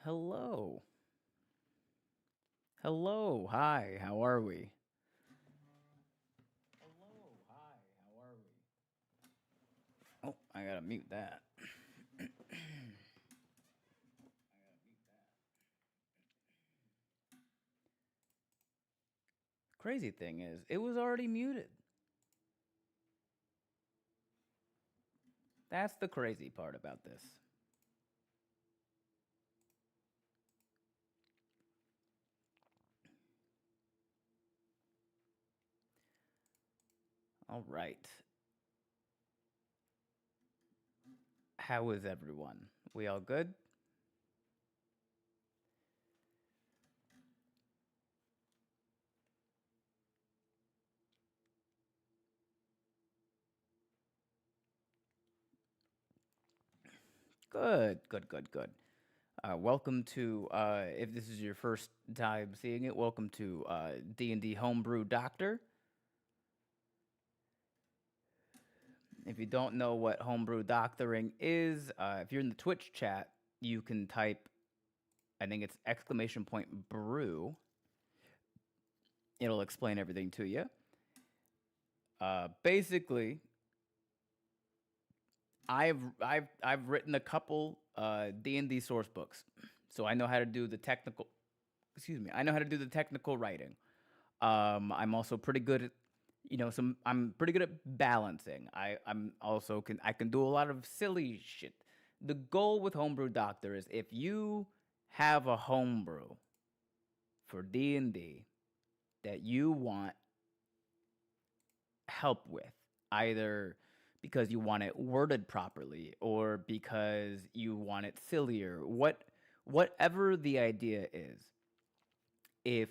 Hello. Hello. Hi. How are we? Hello. Hi. How are we? Oh, I gotta mute that. Crazy thing is, it was already muted. That's the crazy part about this. All right. How is everyone? We all good? Good. Good. Good. Good. Welcome to, if this is your first time seeing it, welcome to D&D Homebrew Doctor. If you don't know what homebrew doctoring is, if you're in the Twitch chat, you can type, I think it's exclamation point brew. It'll explain everything to you. Basically, I've written a couple D&D source books, so I know how to do the technical. Excuse me, I know how to do the technical writing. I'm also pretty good at, I'm pretty good at balancing. I can do a lot of silly shit. The goal with Homebrew Doctor is if you have a homebrew for D&D that you want help with, either because you want it worded properly or because you want it sillier, whatever the idea is, if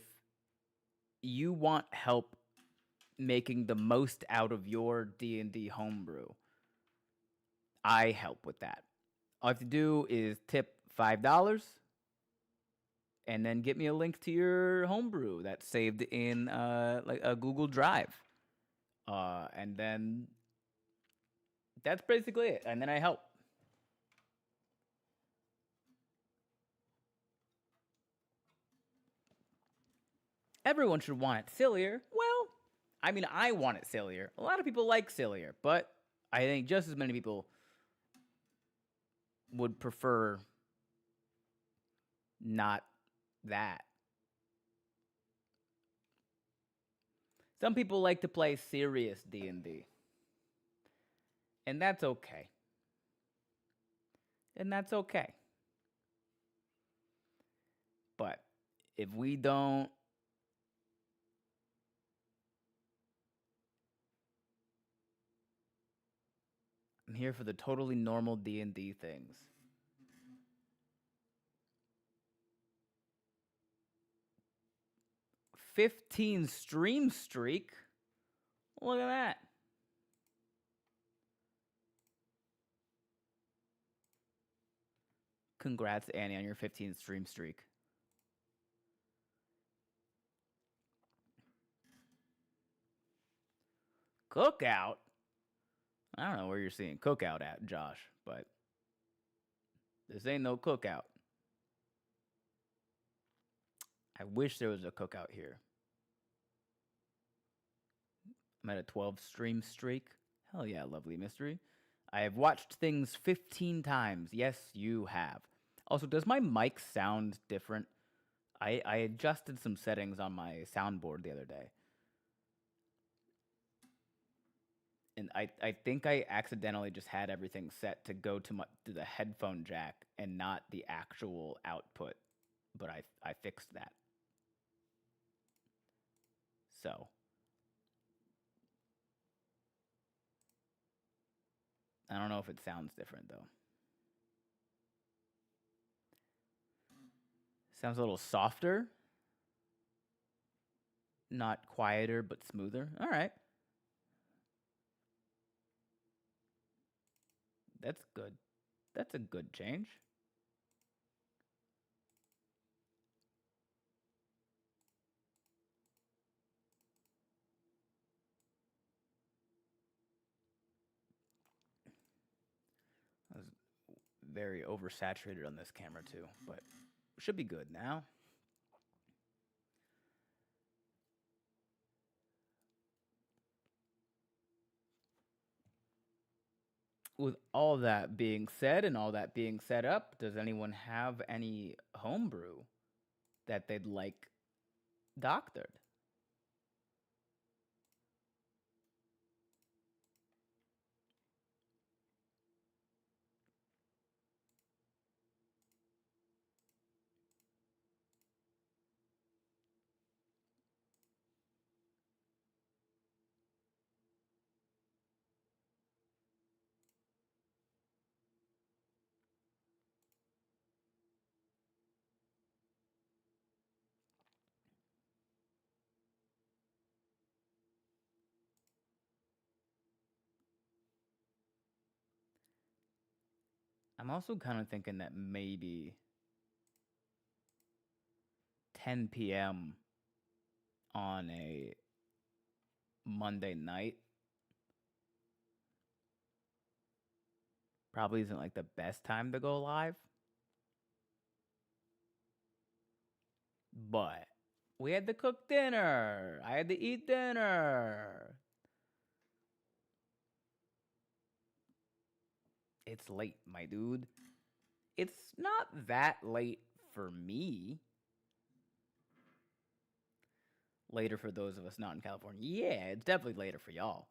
you want help making the most out of your D&D homebrew, I help with that. All you have to do is tip $5 and then get me a link to your homebrew that's saved in like a Google Drive. And then that's basically it. And then I help. Everyone should want it sillier. Well, I mean, I want it sillier. A lot of people like sillier, but I think just as many people would prefer not that. Some people like to play serious D&D. And that's okay. And that's okay. But if we don't I'm here for the totally normal D&D things. $15 stream streak. Look at that. Congrats, Annie, on your 15 stream streak. Cookout? I don't know where you're seeing cookout at, Josh, but this ain't no cookout. I wish there was a cookout here. I'm at a 12 stream streak. Hell yeah, lovely mystery. I have watched things 15 times. Yes, you have. Also, does my mic sound different? I adjusted some settings on my soundboard the other day. And I think I accidentally just had everything set to go to the headphone jack and not the actual output. But I fixed that. So I don't know if it sounds different though. Sounds a little softer. Not quieter, but smoother. All right. That's good. That's a good change. I was very oversaturated on this camera too, but Should be good now. With all that being said and all that being set up, does anyone have any homebrew that they'd like doctored? I'm also kind of thinking that maybe 10 p.m. on a Monday night probably isn't like the best time to go live. But we had to cook dinner. I had to eat dinner. It's late, my dude. It's not that late for me. Later for those of us not in California. Yeah, it's definitely later for y'all.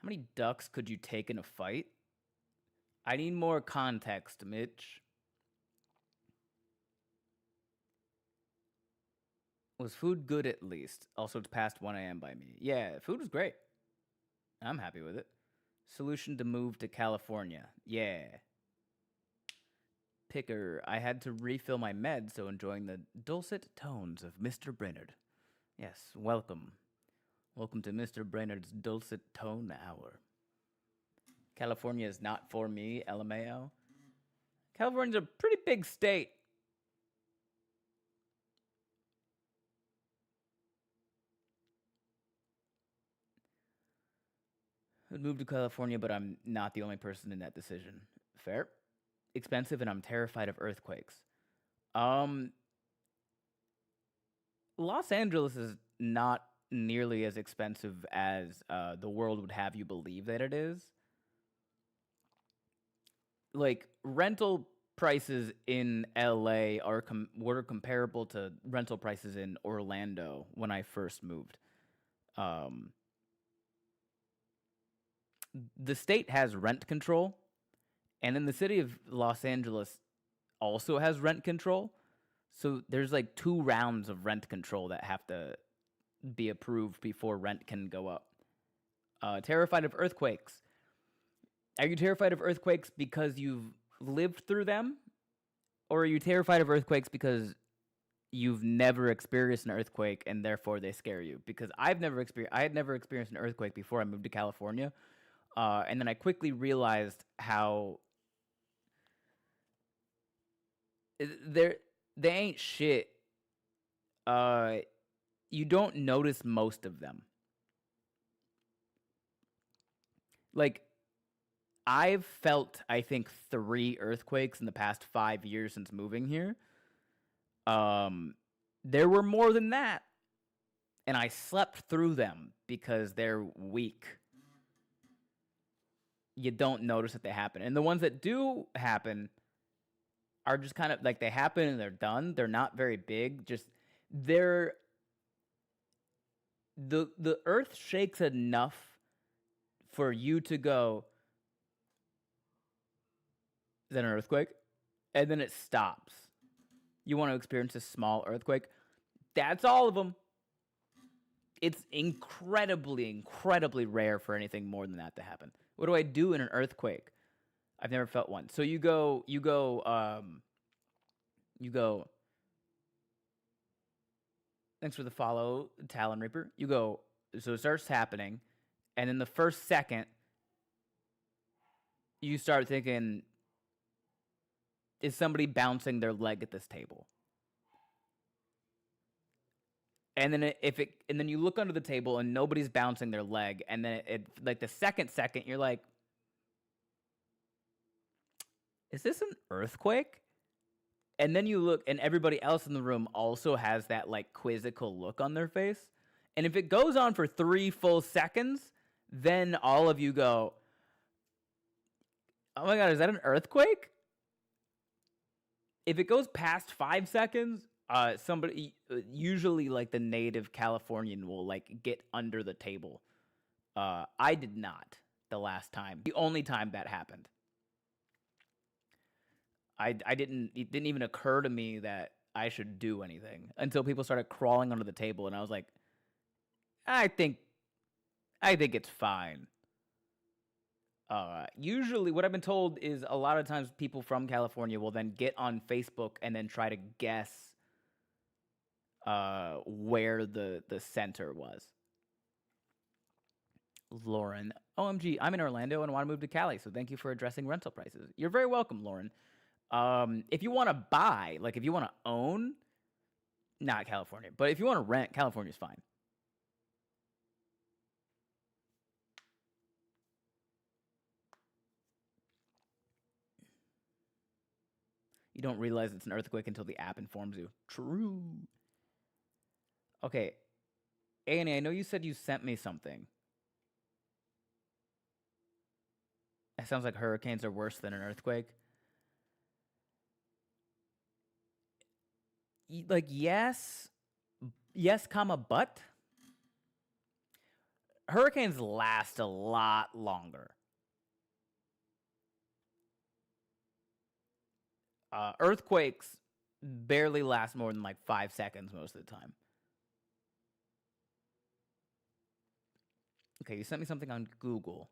How many ducks could you take in a fight? I need more context, Mitch. Was food good at least? Also, it's past 1 a.m. by me. Yeah, food was great. I'm happy with it. Solution to move to California. Yeah. Picker, I had to refill my meds, so enjoying the dulcet tones of Mr. Brainerd. Yes, welcome. Welcome to Mr. Brainerd's dulcet tone hour. California is not for me, LMAO. California's a pretty big state. I'd move to California, but I'm not the only person in that decision. Fair. Expensive, and I'm terrified of earthquakes. Um, Los Angeles is not nearly as expensive as the world would have you believe that it is. Like rental prices in LA were comparable to rental prices in Orlando when I first moved. Um, the state has rent control, and in the city of Los Angeles also has rent control. So there's like 2 rounds of rent control that have to be approved before rent can go up. Terrified of earthquakes. Are you terrified of earthquakes because you've lived through them? Or are you terrified of earthquakes because you've never experienced an earthquake and therefore they scare you? Because I had never experienced an earthquake before I moved to California. And then I quickly realized how they ain't shit. You don't notice most of them. Like, I've felt, I think, 3 earthquakes in the past 5 years since moving here. There were more than that, and I slept through them because they're weak. You don't notice that they happen, and the ones that do happen are just kind of like they happen and they're done. They're not very big. Just they're the earth shakes enough for you to go, is that an earthquake? And then it stops. You want to experience a small earthquake? That's all of them. It's incredibly, incredibly rare for anything more than that to happen. What do I do in an earthquake? I've never felt one. So you go. Thanks for the follow, Talon Reaper. You go. So it starts happening, and in the first second, you start thinking, is somebody bouncing their leg at this table? And then and then you look under the table and nobody's bouncing their leg, and then it like the second, you're like, is this an earthquake? And then you look, and everybody else in the room also has that like quizzical look on their face. And if it goes on for 3 full seconds, then all of you go, oh my God, is that an earthquake? If it goes past 5 seconds, somebody, usually like the native Californian, will like get under the table. I did not the last time. The only time that happened. I didn't. It didn't even occur to me that I should do anything until people started crawling under the table, and I was like, I think, I think it's fine. Usually, what I've been told is a lot of times people from California will then get on Facebook and then try to guess where the center was. Lauren, OMG, I'm in Orlando and want to move to Cali, so thank you for addressing rental prices. You're very welcome, Lauren. If you want to buy, like if you want to own, not California, but if you want to rent, California's fine. You don't realize it's an earthquake until the app informs you. True. Okay, Annie, I know you said you sent me something. It sounds like hurricanes are worse than an earthquake. Like, yes, comma, but hurricanes last a lot longer. Earthquakes barely last more than like 5 seconds most of the time. Okay, you sent me something on Google.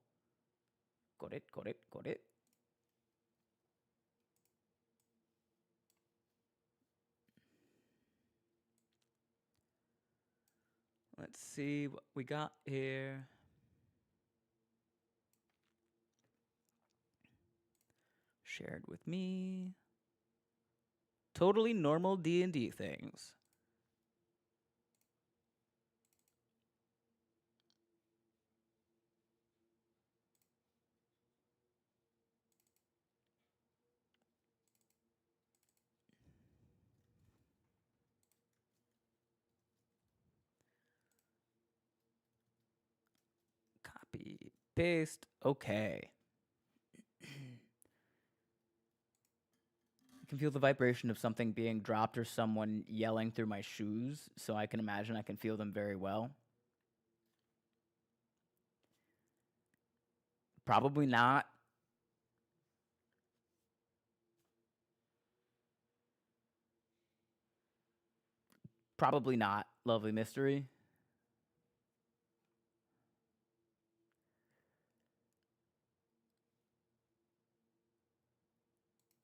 Got it. Let's see what we got here. Shared with me. Totally normal D&D things. Copy, paste, okay. I can feel the vibration of something being dropped or someone yelling through my shoes, so I can imagine I can feel them very well. Probably not. Probably not, lovely mystery.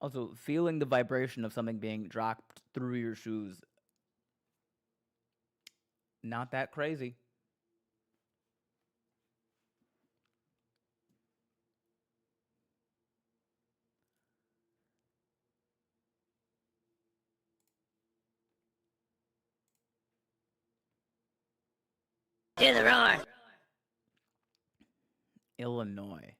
Also, feeling the vibration of something being dropped through your shoes, not that crazy. To the roar. Illinois.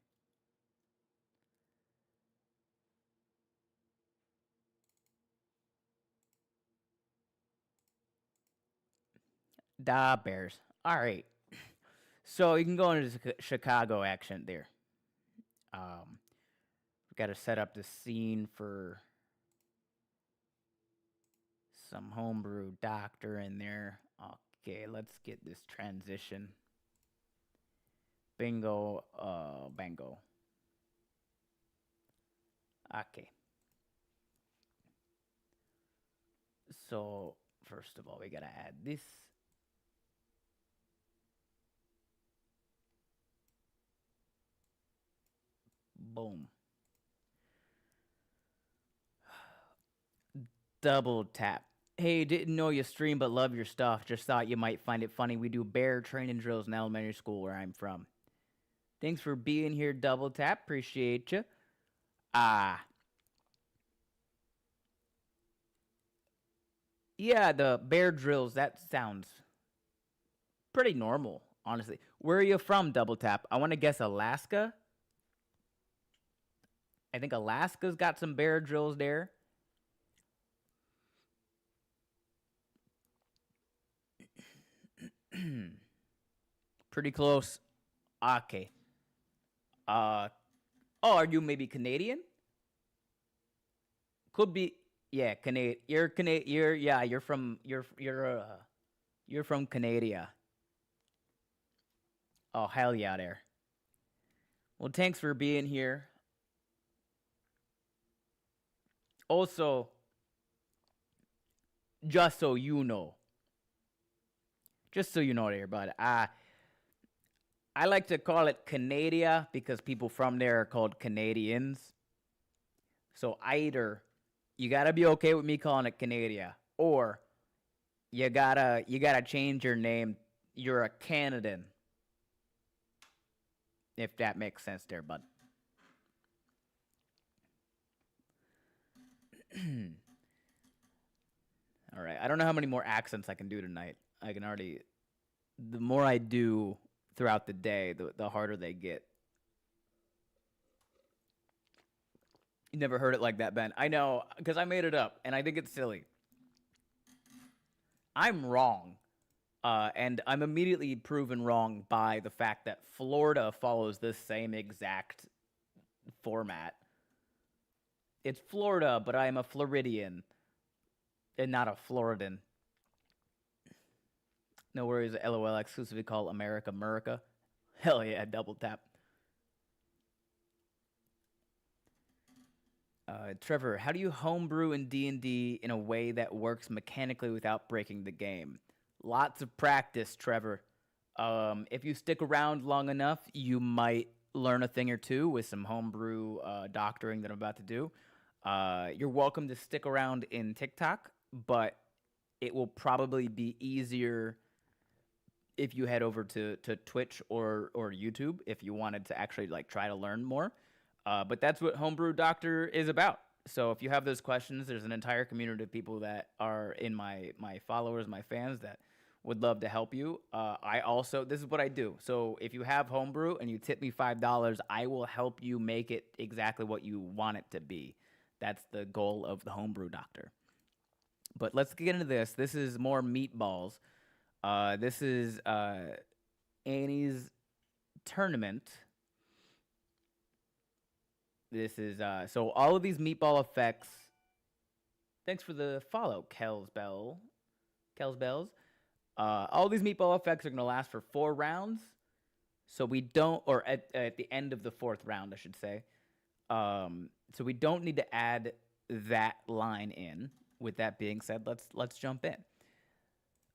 Da Bears. All right. So you can go into the Chicago accent there. We got to set up the scene for some homebrew doctor in there. Okay, let's get this transition. Bingo, bango. Okay. So, first of all, we gotta add this. Boom. Double tap. Hey, didn't know you stream but love your stuff. Just thought you might find it funny. We do bear training drills in elementary school where I'm from. Thanks for being here, Double Tap. Appreciate you. Yeah, the bear drills, that sounds pretty normal, honestly. Where are you from, Double Tap? I want to guess Alaska. I think Alaska's got some bear drills there. Pretty close. Okay. Uh oh, are you maybe Canadian? Could be. Yeah, Canadian. You're Canadian. You're from Canada. Oh hell yeah, there. Well, thanks for being here. Also, just so you know, just so you know there, bud. I like to call it Canada because people from there are called Canadians. So either you gotta be okay with me calling it Canada, or you gotta change your name. You're a Canadan, if that makes sense, there, bud. All right. I don't know how many more accents I can do tonight. I can already. The more I do throughout the day, the harder they get. You never heard it like that, Ben. I know, because I made it up, and I think it's silly. I'm wrong. And I'm immediately proven wrong by the fact that Florida follows this same exact format. It's Florida, but I am a Floridian and not a Floridan. No worries, LOL exclusively call America America. Hell yeah, double tap. Trevor, how do you homebrew in D&D in a way that works mechanically without breaking the game? Lots of practice, Trevor. If you stick around long enough, you might learn a thing or two with some homebrew doctoring that I'm about to do. You're welcome to stick around in TikTok, but it will probably be easier if you head over to Twitch or YouTube if you wanted to actually like try to learn more. But that's what Homebrew Doctor is about. So if you have those questions, there's an entire community of people that are in my followers, my fans that would love to help you. I also, this is what I do. So if you have Homebrew and you tip me $5, I will help you make it exactly what you want it to be. That's the goal of the Homebrew Doctor. But let's get into this. This is more meatballs. This is Annie's tournament. This is so all of these meatball effects. Thanks for the follow, Kelsbell. Kelsbells. All these meatball effects are gonna last for 4 rounds. So we don't, or at the end of the 4th round, I should say. So we don't need to add that line in. With that being said, let's jump in.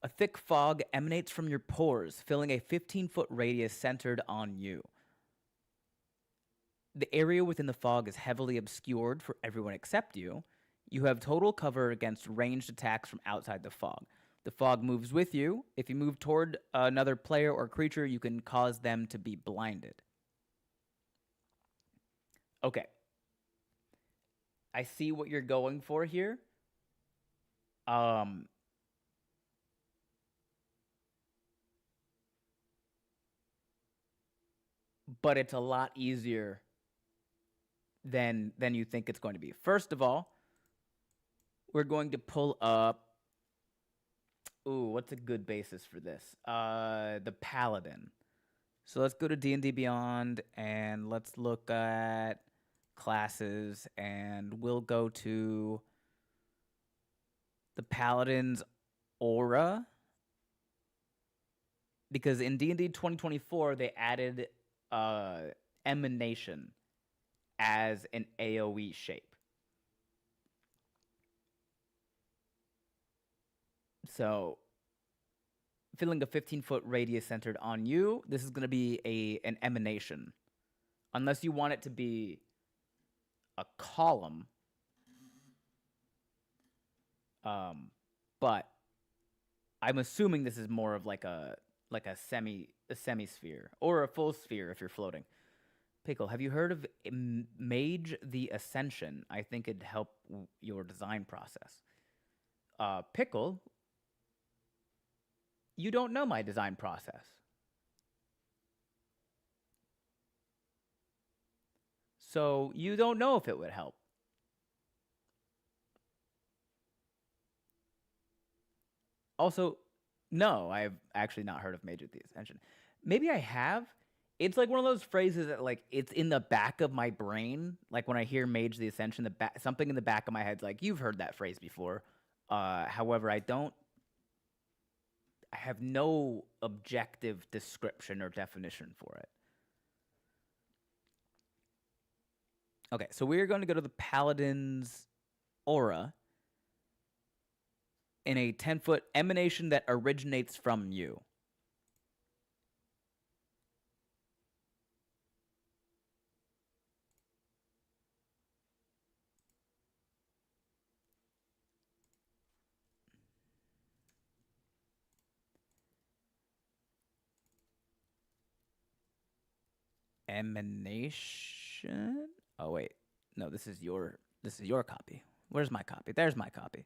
A thick fog emanates from your pores, filling a 15-foot radius centered on you. The area within the fog is heavily obscured for everyone except you. You have total cover against ranged attacks from outside the fog. The fog moves with you. If you move toward another player or creature, you can cause them to be blinded. Okay. I see what you're going for here. But it's a lot easier than you think it's going to be. First of all, we're going to pull up. Ooh, what's a good basis for this? The Paladin. So let's go to D&D Beyond and let's look at classes, and we'll go to the Paladin's aura, because in D&D 2024 they added emanation as an AoE shape. So, filling a 15-foot radius centered on you, this is going to be an emanation. Unless you want it to be a column. But I'm assuming this is more of like a semisphere or a full sphere if you're floating. Pickle, have you heard of Mage the Ascension? I think it'd help your design process. Pickle, you don't know my design process. So you don't know if it would help. Also, no, I've actually not heard of Mage of the Ascension. Maybe I have. It's like one of those phrases that like it's in the back of my brain. Like when I hear Mage of the Ascension, something in the back of my head's like, you've heard that phrase before. However, I don't. I have no objective description or definition for it. Okay, so we're going to go to the Paladin's aura in a 10-foot emanation that originates from you. Emanation? Oh wait. No, this is your copy. Where's my copy? There's my copy.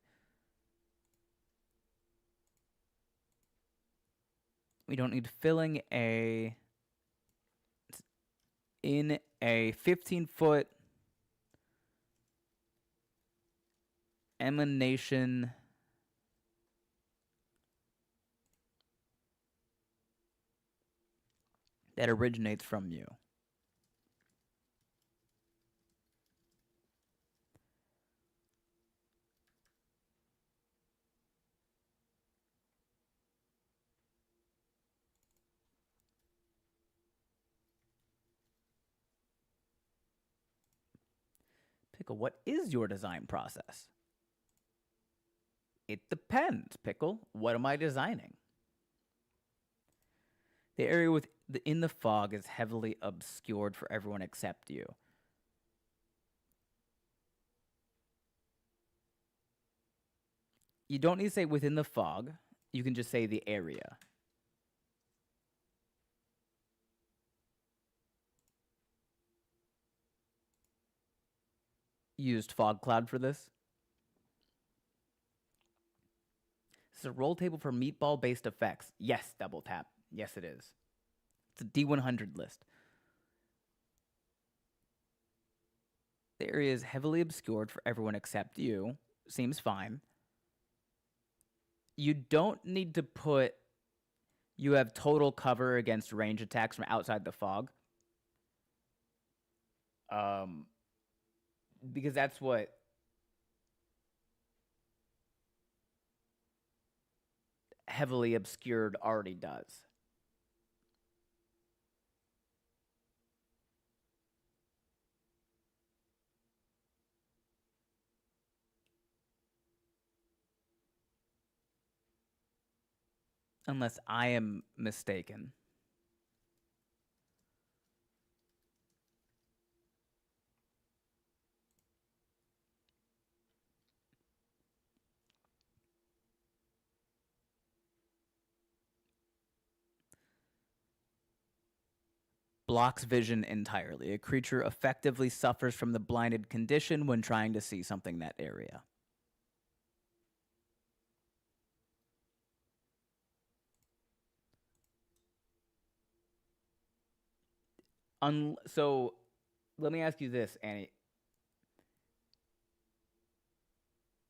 We don't need filling in a 15-foot emanation that originates from you. Pickle, what is your design process? It depends, Pickle. What am I designing? The area in the fog is heavily obscured for everyone except you. You don't need to say within the fog. You can just say the area. Used fog cloud for this. This is a roll table for meatball-based effects. Yes, double tap. Yes, it is. It's a D100 list. The area is heavily obscured for everyone except you. Seems fine. You don't need to put you have total cover against range attacks from outside the fog. Because that's what heavily obscured already does. Unless I am mistaken. Blocks vision entirely. A creature effectively suffers from the blinded condition when trying to see something in that area. So let me ask you this, Annie.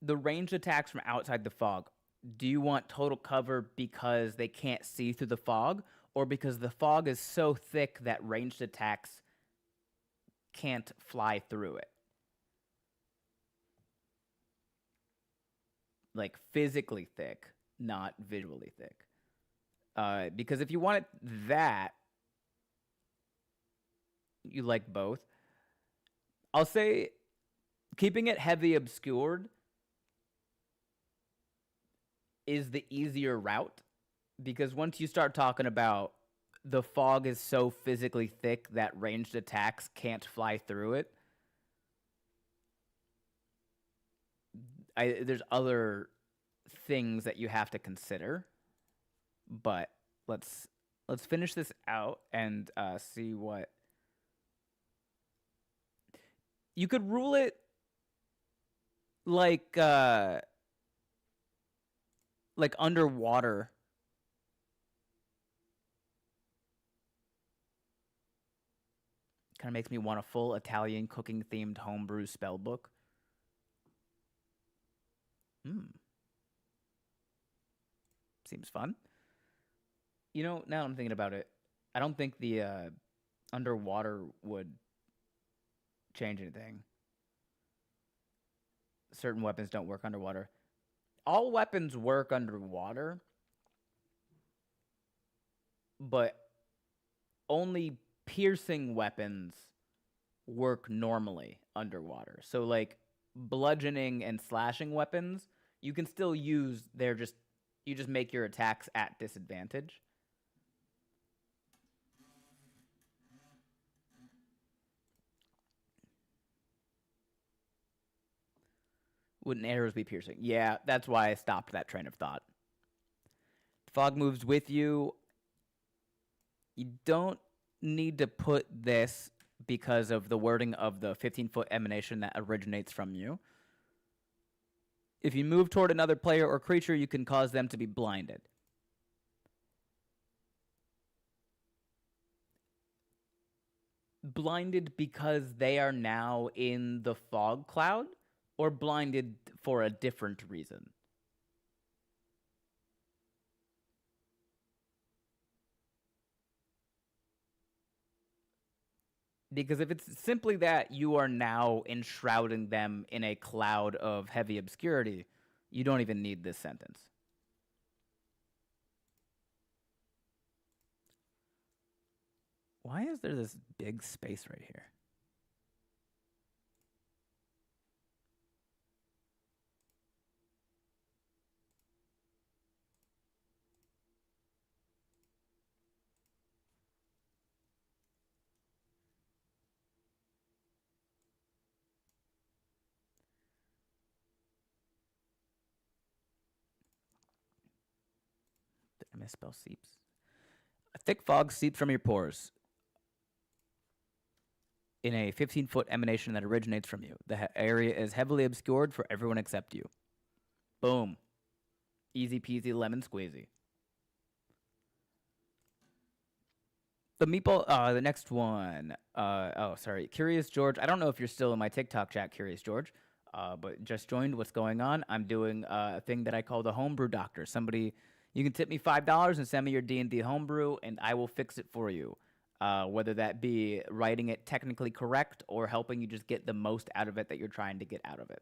The ranged attacks from outside the fog, do you want total cover because they can't see through the fog, or because the fog is so thick that ranged attacks can't fly through it? Like physically thick, not visually thick. Because if you want it that, you like both. I'll say keeping it heavy obscured is the easier route, because once you start talking about the fog is so physically thick that ranged attacks can't fly through it, there's other things that you have to consider. But let's finish this out and see what you could rule it like underwater. Kind of makes me want a full Italian cooking themed homebrew spell book. Seems fun. You know, now I'm thinking about it. I don't think the underwater would change anything. Certain weapons don't work underwater. All weapons work underwater, but only piercing weapons work normally underwater. So like bludgeoning and slashing weapons, you can still use. You just make your attacks at disadvantage. Wouldn't arrows be piercing? Yeah, that's why I stopped that train of thought. Fog moves with you. You don't need to put this because of the wording of the 15-foot emanation that originates from you. If you move toward another player or creature, you can cause them to be blinded. Blinded because they are now in the fog cloud, or blinded for a different reason? Because if it's simply that you are now enshrouding them in a cloud of heavy obscurity, you don't even need this sentence. Why is there this big space right here? Did I misspell seeps? A thick fog seeps from your pores in a 15-foot emanation that originates from you. The area is heavily obscured for everyone except you. Boom. Easy peasy lemon squeezy. The meatball, the next one. Sorry. Curious George. I don't know if you're still in my TikTok chat, Curious George, but just joined. What's going on? I'm doing a thing that I call the homebrew doctor. You can tip me $5 and send me your D&D homebrew, and I will fix it for you. Whether that be writing it technically correct or helping you just get the most out of it that you're trying to get out of it.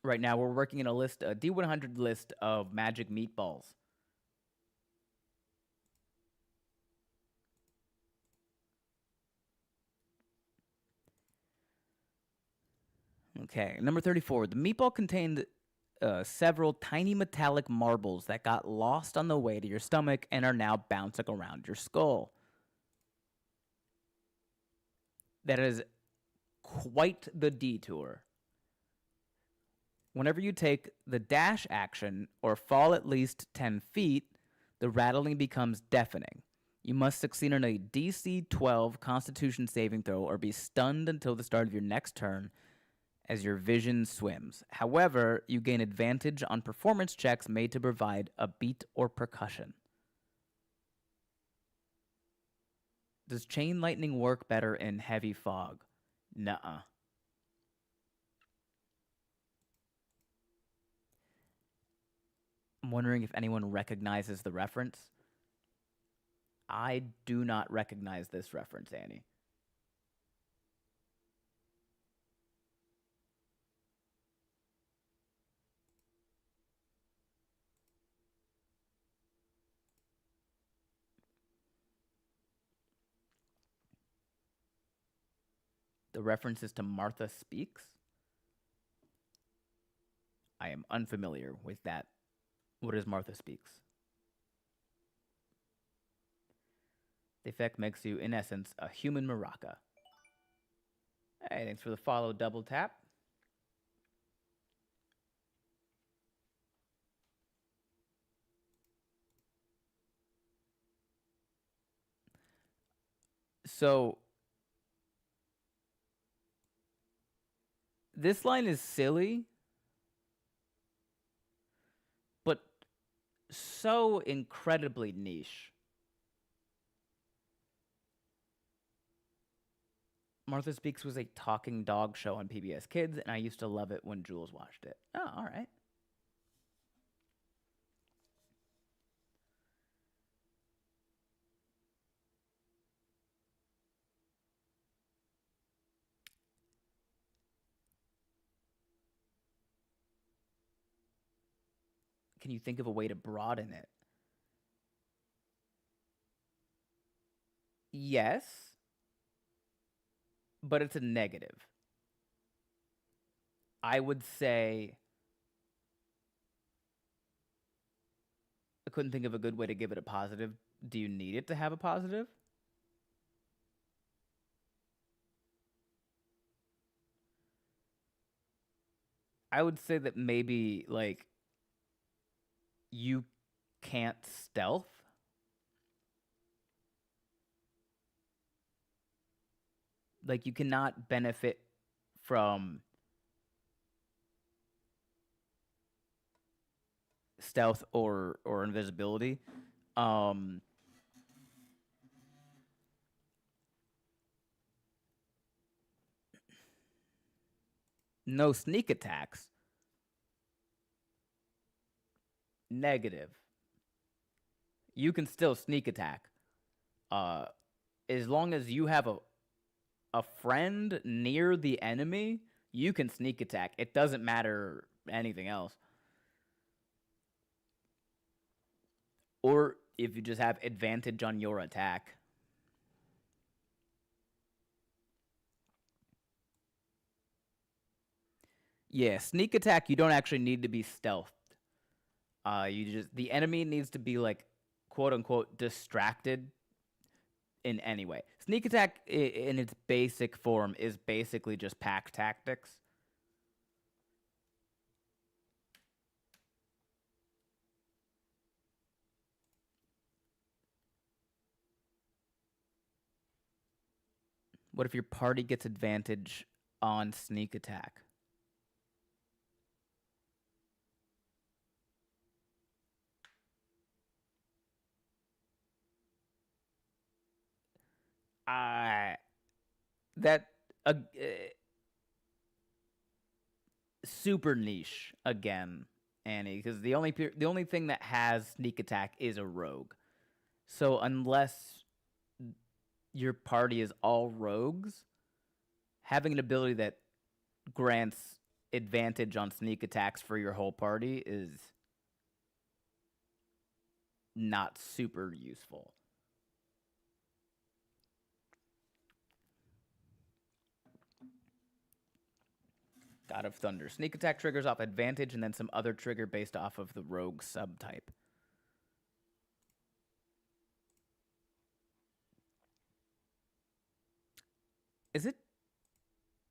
Right now, we're working in a D100 list of magic meatballs. Okay, number 34. The meatball contained several tiny metallic marbles that got lost on the way to your stomach and are now bouncing around your skull. That is quite the detour. Whenever you take the dash action or fall at least 10 feet, the rattling becomes deafening. You must succeed on a DC 12 Constitution saving throw or be stunned until the start of your next turn as your vision swims. However, you gain advantage on performance checks made to provide a beat or percussion. Does chain lightning work better in heavy fog? Nuh-uh. I'm wondering if anyone recognizes the reference. I do not recognize this reference, Annie. The reference is to Martha Speaks. I am unfamiliar with that. What is Martha Speaks? The effect makes you, in essence, a human maraca. Hey, thanks for the follow double tap. So, this line is silly, but so incredibly niche. Martha Speaks was a talking dog show on PBS Kids, and I used to love it when Jules watched it. Oh, all right. Can you think of a way to broaden it? Yes, but it's a negative. I would say I couldn't think of a good way to give it a positive. Do you need it to have a positive? I would say that maybe like you can't stealth. Like you cannot benefit from stealth or invisibility. Um no sneak attacks. Negative. You can still sneak attack. Uh as long as you have a friend near the enemy, you can sneak attack. It doesn't matter anything else. Or if you just have advantage on your attack. Yeah, sneak attack, you don't actually need to be stealthed. You just the enemy needs to be like quote unquote distracted in any way. Sneak attack in its basic form is basically just pack tactics. What if your party gets advantage on sneak attack? Uh that super niche again, Annie, because the only thing that has sneak attack is a rogue. So unless your party is all rogues, having an ability that grants advantage on sneak attacks for your whole party is not super useful. God of Thunder. Sneak attack triggers off advantage and then some other trigger based off of the rogue subtype. Is it?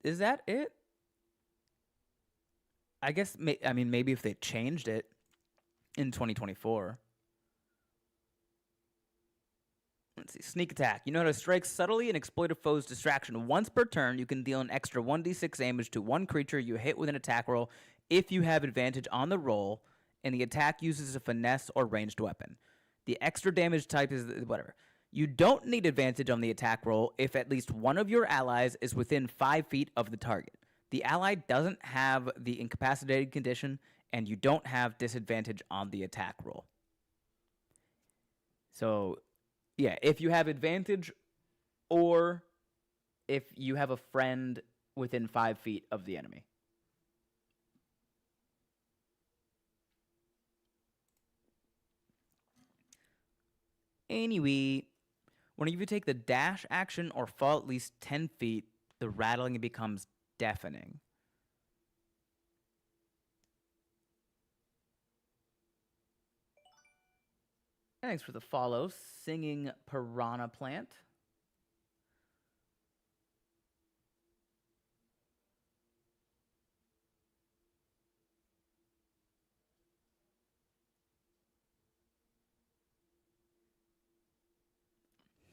Is that it? I guess. I mean, maybe if they changed it in 2024. Let's see. Sneak attack. You know how to strike subtly and exploit a foe's distraction. Once per turn, you can deal an extra 1d6 damage to one creature you hit with an attack roll if you have advantage on the roll and the attack uses a finesse or ranged weapon. The extra damage type is whatever. You don't need advantage on the attack roll if at least one of your allies is within 5 feet of the target. The ally doesn't have the incapacitated condition, and you don't have disadvantage on the attack roll. So yeah, if you have advantage or if you have a friend within 5 feet of the enemy. Anyway, whenever you take the dash action or fall at least 10 feet, the rattling becomes deafening. Thanks for the follow, Singing Piranha Plant.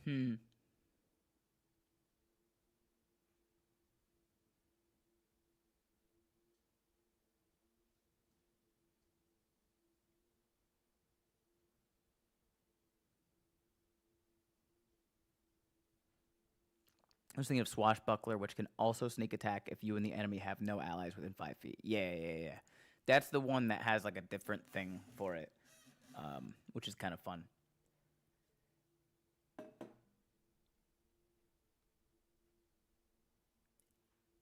Hmm. I was thinking of Swashbuckler, which can also sneak attack if you and the enemy have no allies within 5 feet. Yeah. That's the one that has like a different thing for it, which is kind of fun.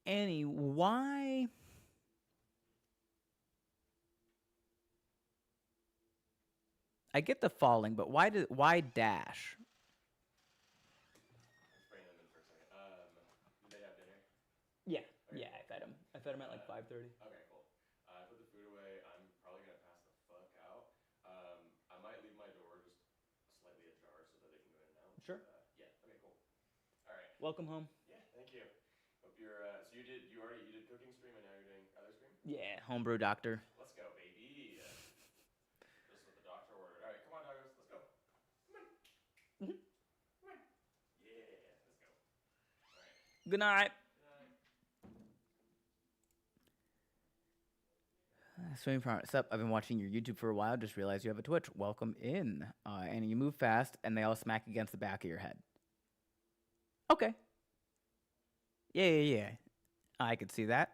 Why? I get the falling, but why dash? Let's bring them in for a second. Did they have dinner? Yeah, Okay, yeah. cool. I fed him at like 5:30. Okay, cool. I put the food away. I'm probably gonna pass the fuck out. I might leave my door just slightly ajar so that they can go in and out. Sure. Yeah. Okay. Cool. All right. Welcome home. Yeah. Thank you. Hope you're. So you did cooking stream and now you're doing other stream. Yeah, homebrew doctor. Let's go, baby. Just what the doctor ordered. All right, come on, doggos. Let's go. Come on. Mhm. Come on. Yeah. Let's go. All right. Good night. Swimming from what's up? I've been watching your YouTube for a while. Just realized you have a Twitch. Welcome in. And you move fast, and they all smack against the back of your head. Okay. Yeah. I could see that.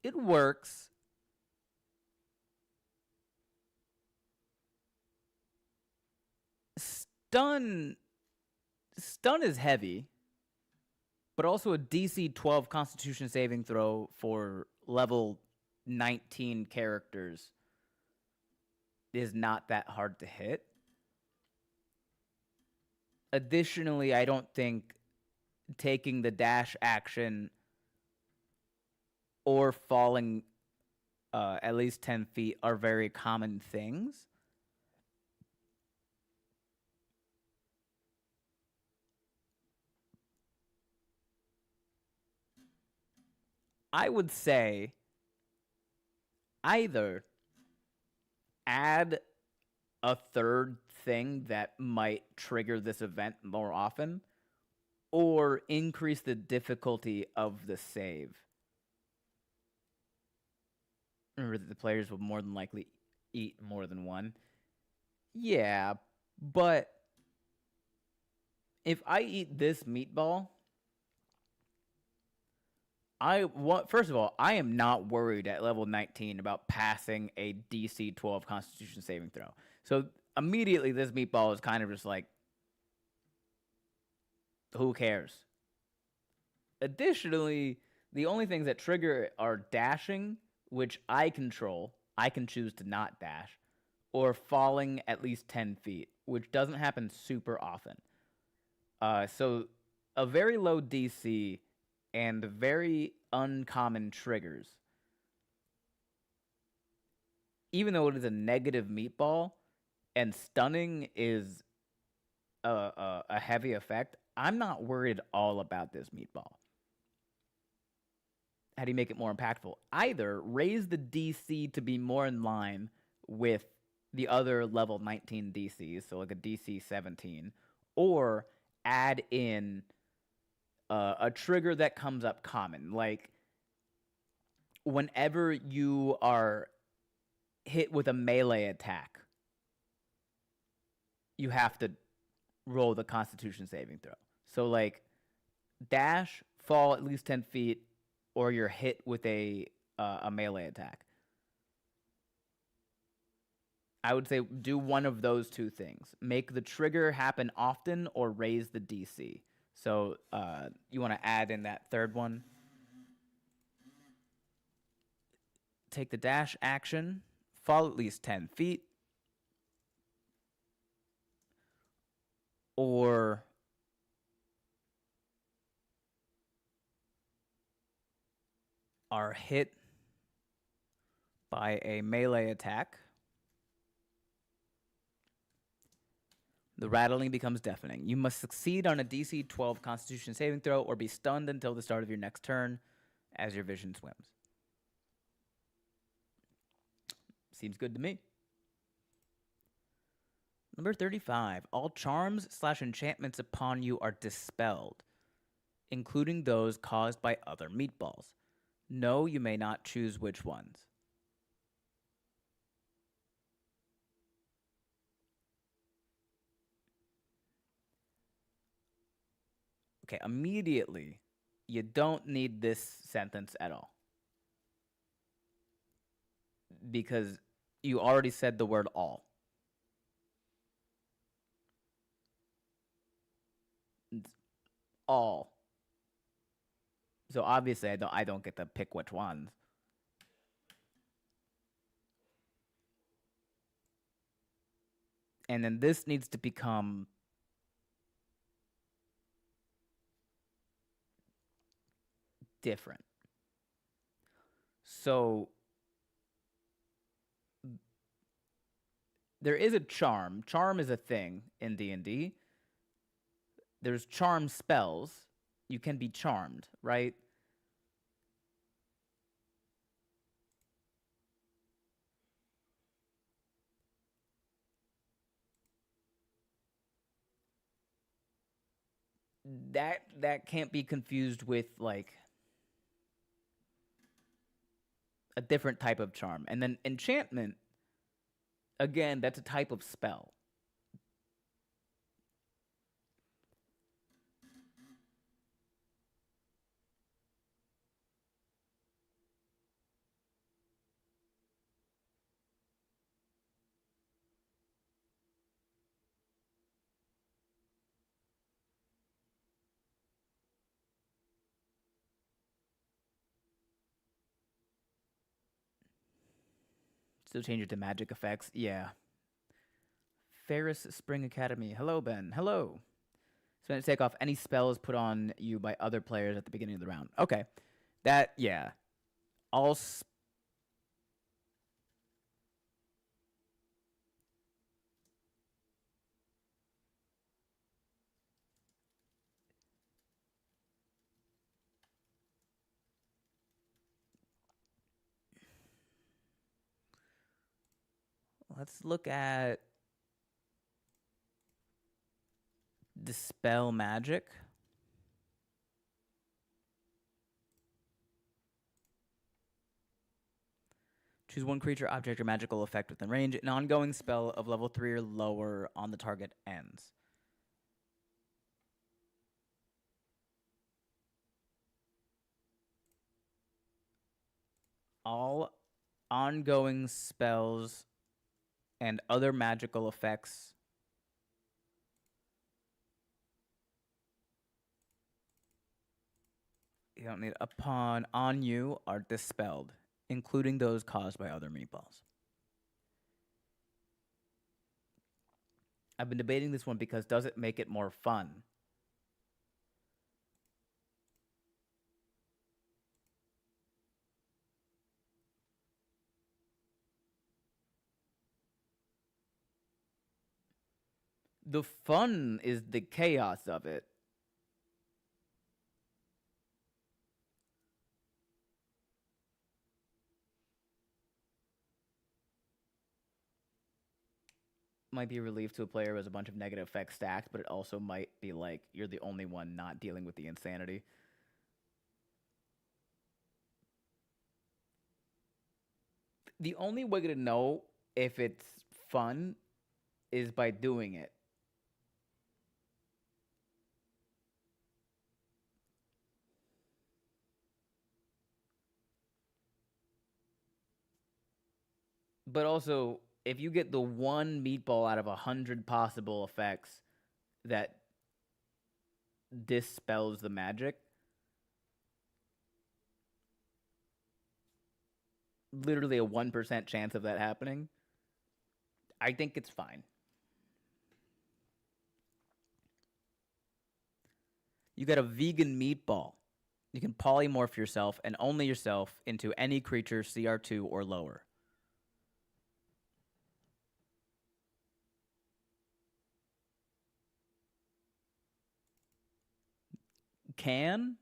It works. Stun is heavy, but also a DC 12 Constitution saving throw for level 19 characters is not that hard to hit. Additionally, I don't think taking the dash action or falling at least 10 feet are very common things. I would say either add a third thing that might trigger this event more often, or increase the difficulty of the save. Remember that the players will more than likely eat more than one. Yeah, but if I eat this meatball, first of all, I am not worried at level 19 about passing a DC 12 Constitution saving throw. So immediately this meatball is kind of just like, who cares? Additionally, the only things that trigger are dashing, which I control. I can choose to not dash, or falling at least 10 feet, which doesn't happen super often. So a very low DC and very uncommon triggers. Even though it is a negative meatball and stunning is a heavy effect, I'm not worried all about this meatball. How do you make it more impactful? Either raise the DC to be more in line with the other level 19 DCs, so like a DC 17, or add in a trigger that comes up common. Like whenever you are hit with a melee attack, you have to roll the Constitution saving throw. So like dash, fall at least 10 feet, or you're hit with a melee attack. I would say do one of those two things. Make the trigger happen often or raise the DC. So you want to add in that third one. Take the dash action, fall at least 10 feet, or are hit by a melee attack. The rattling becomes deafening. You must succeed on a DC 12 Constitution saving throw or be stunned until the start of your next turn as your vision swims. Seems good to me. Number 35. All charms/enchantments upon you are dispelled, including those caused by other meatballs. No, you may not choose which ones. Okay, immediately, you don't need this sentence at all. Because you already said the word all. It's all. So obviously I don't get to pick which ones. And then this needs to become different. So there is a charm. Charm is a thing in D&D. There's charm spells. You can be charmed, right? That can't be confused with like a different type of charm. And then enchantment, again, that's a type of spell. Still change it to magic effects. Yeah. Ferris Spring Academy. Hello, Ben. Hello. Spend to take off any spells put on you by other players at the beginning of the round. Okay. That, yeah. All let's look at Dispel Magic. Choose one creature, object, or magical effect within range. An ongoing spell of level 3 or lower on the target ends. All ongoing spells and other magical effects you don't need upon on you are dispelled, including those caused by other meatballs. I've been debating this one because does it make it more fun? The fun is the chaos of it. Might be a relief to a player who has a bunch of negative effects stacked, but it also might be like you're the only one not dealing with the insanity. The only way to know if it's fun is by doing it. But also, if you get the one meatball out of 100 possible effects that dispels the magic, literally a 1% chance of that happening, I think it's fine. You got a vegan meatball. You can polymorph yourself and only yourself into any creature CR2 or lower. Can?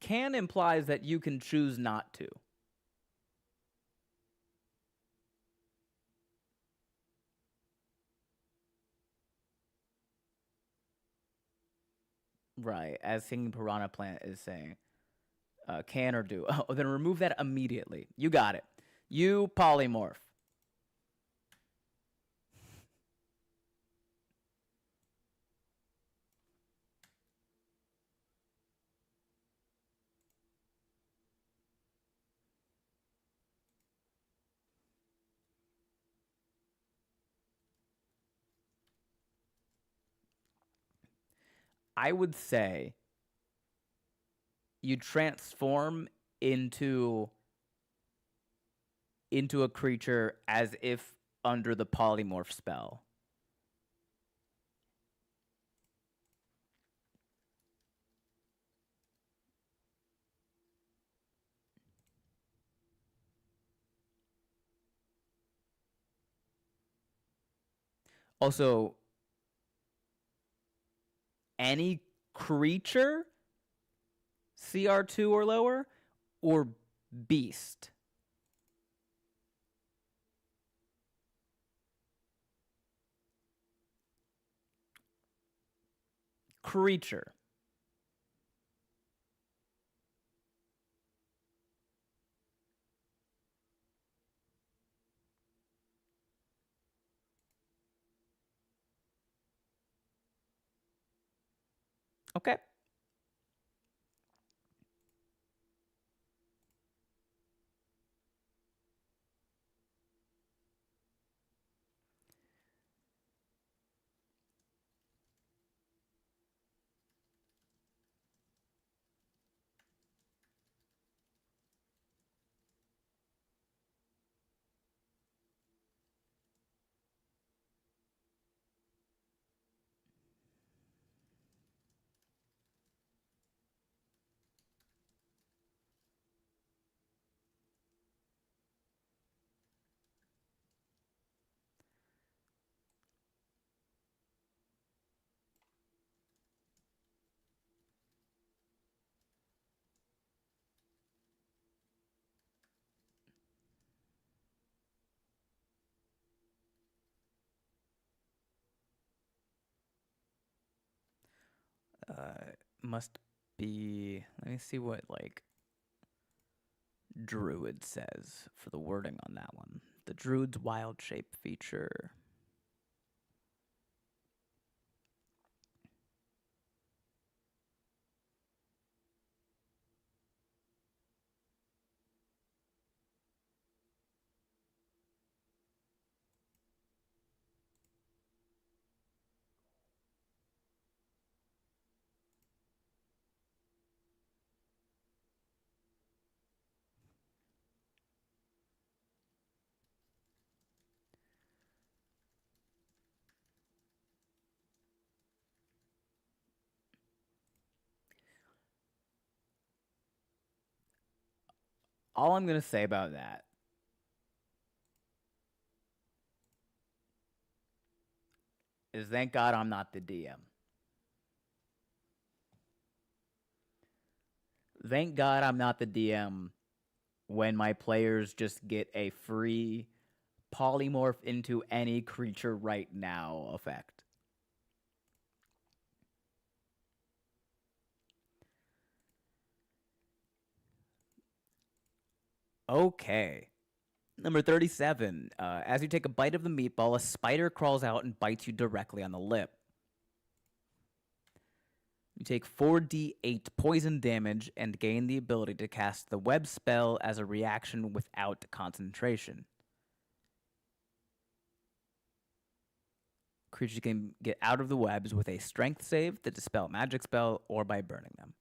Can implies that you can choose not to. Right, as Singing Piranha Plant is saying. Can or do. Oh, then remove that immediately. You got it. You polymorph. I would say you transform into into a creature as if under the polymorph spell. Also, any creature CR2 or lower or beast. Creature. Okay. Must be. Let me see what like Druid says for the wording on that one. The Druid's wild shape feature. All I'm going to say about that is thank God I'm not the DM. Thank God I'm not the DM when my players just get a free polymorph into any creature right now effect. Okay. Number 37. As you take a bite of the meatball, a spider crawls out and bites you directly on the lip. You take 4d8 poison damage and gain the ability to cast the web spell as a reaction without concentration. Creatures can get out of the webs with a strength save to dispel magic spell or by burning them.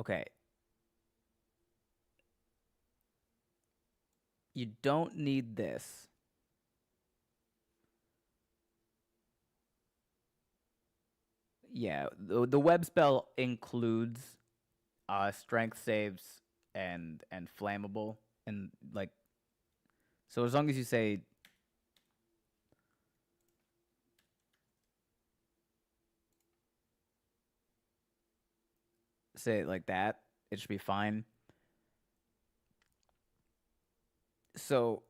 Okay. You don't need this. Yeah, the web spell includes strength saves and flammable and like so as long as you say it like that, it should be fine. So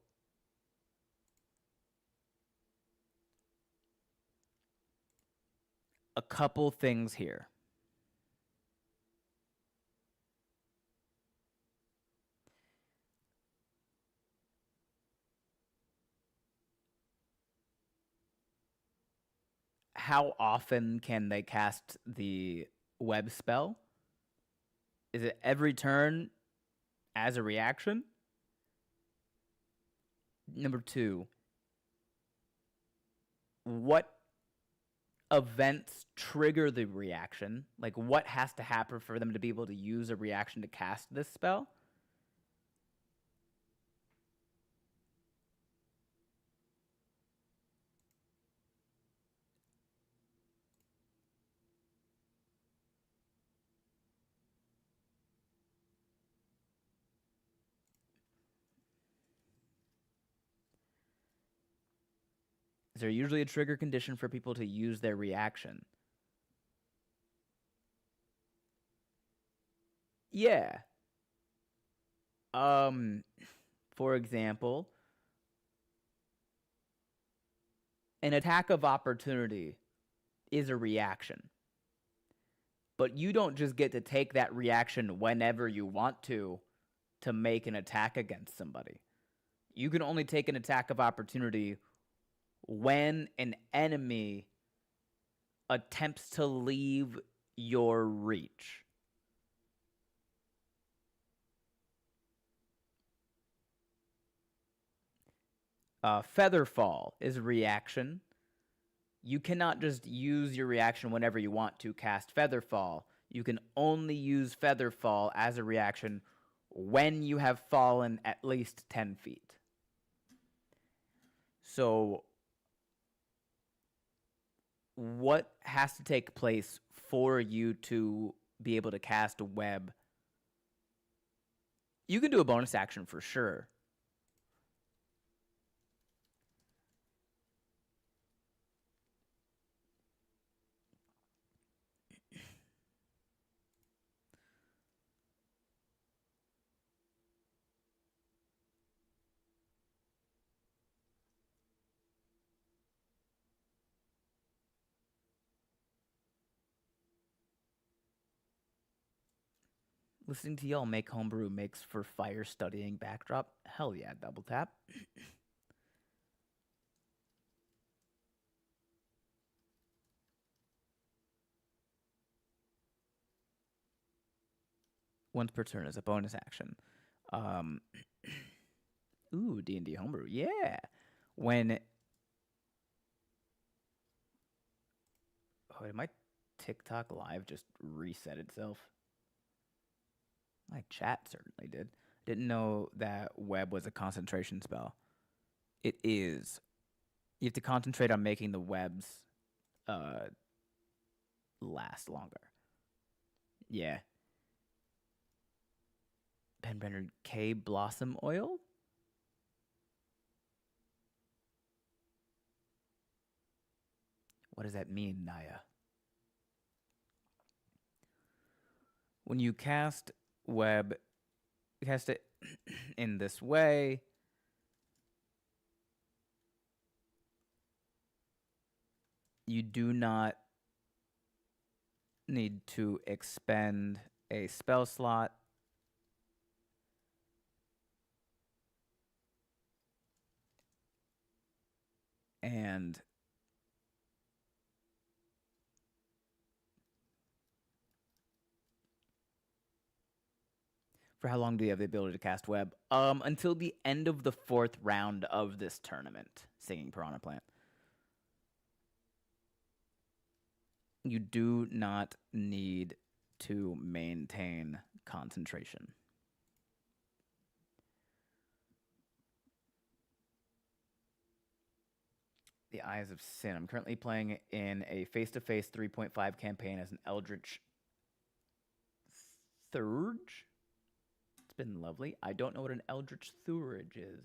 a couple things here. How often can they cast the web spell? Is it every turn as a reaction? Number two, what events trigger the reaction? Like, what has to happen for them to be able to use a reaction to cast this spell? Is there usually a trigger condition for people to use their reaction? Yeah. Um, for example, an attack of opportunity is a reaction. But you don't just get to take that reaction whenever you want to make an attack against somebody. You can only take an attack of opportunity when an enemy attempts to leave your reach. Featherfall is a reaction. You cannot just use your reaction whenever you want to cast Featherfall. You can only use Featherfall as a reaction when you have fallen at least 10 feet. So, what has to take place for you to be able to cast a web? You can do a bonus action for sure. Listening to y'all make homebrew makes for fire studying backdrop. Hell yeah, double tap. Once per turn is a bonus action. Ooh, D&D homebrew. Yeah. When did my TikTok live just reset itself? My chat certainly did. Didn't know that web was a concentration spell. It is. You have to concentrate on making the webs last longer. Yeah. Penbrenner K Blossom Oil? What does that mean, Naya? When you cast web, you cast it in this way. You do not need to expend a spell slot. And for how long do you have the ability to cast web? Until the end of the 4th round of this tournament, Singing Piranha Plant. You do not need to maintain concentration. The Eyes of Sin. I'm currently playing in a face-to-face 3.5 campaign as an Eldritch Thurge. It's been lovely. I don't know what an Eldritch Thurge is.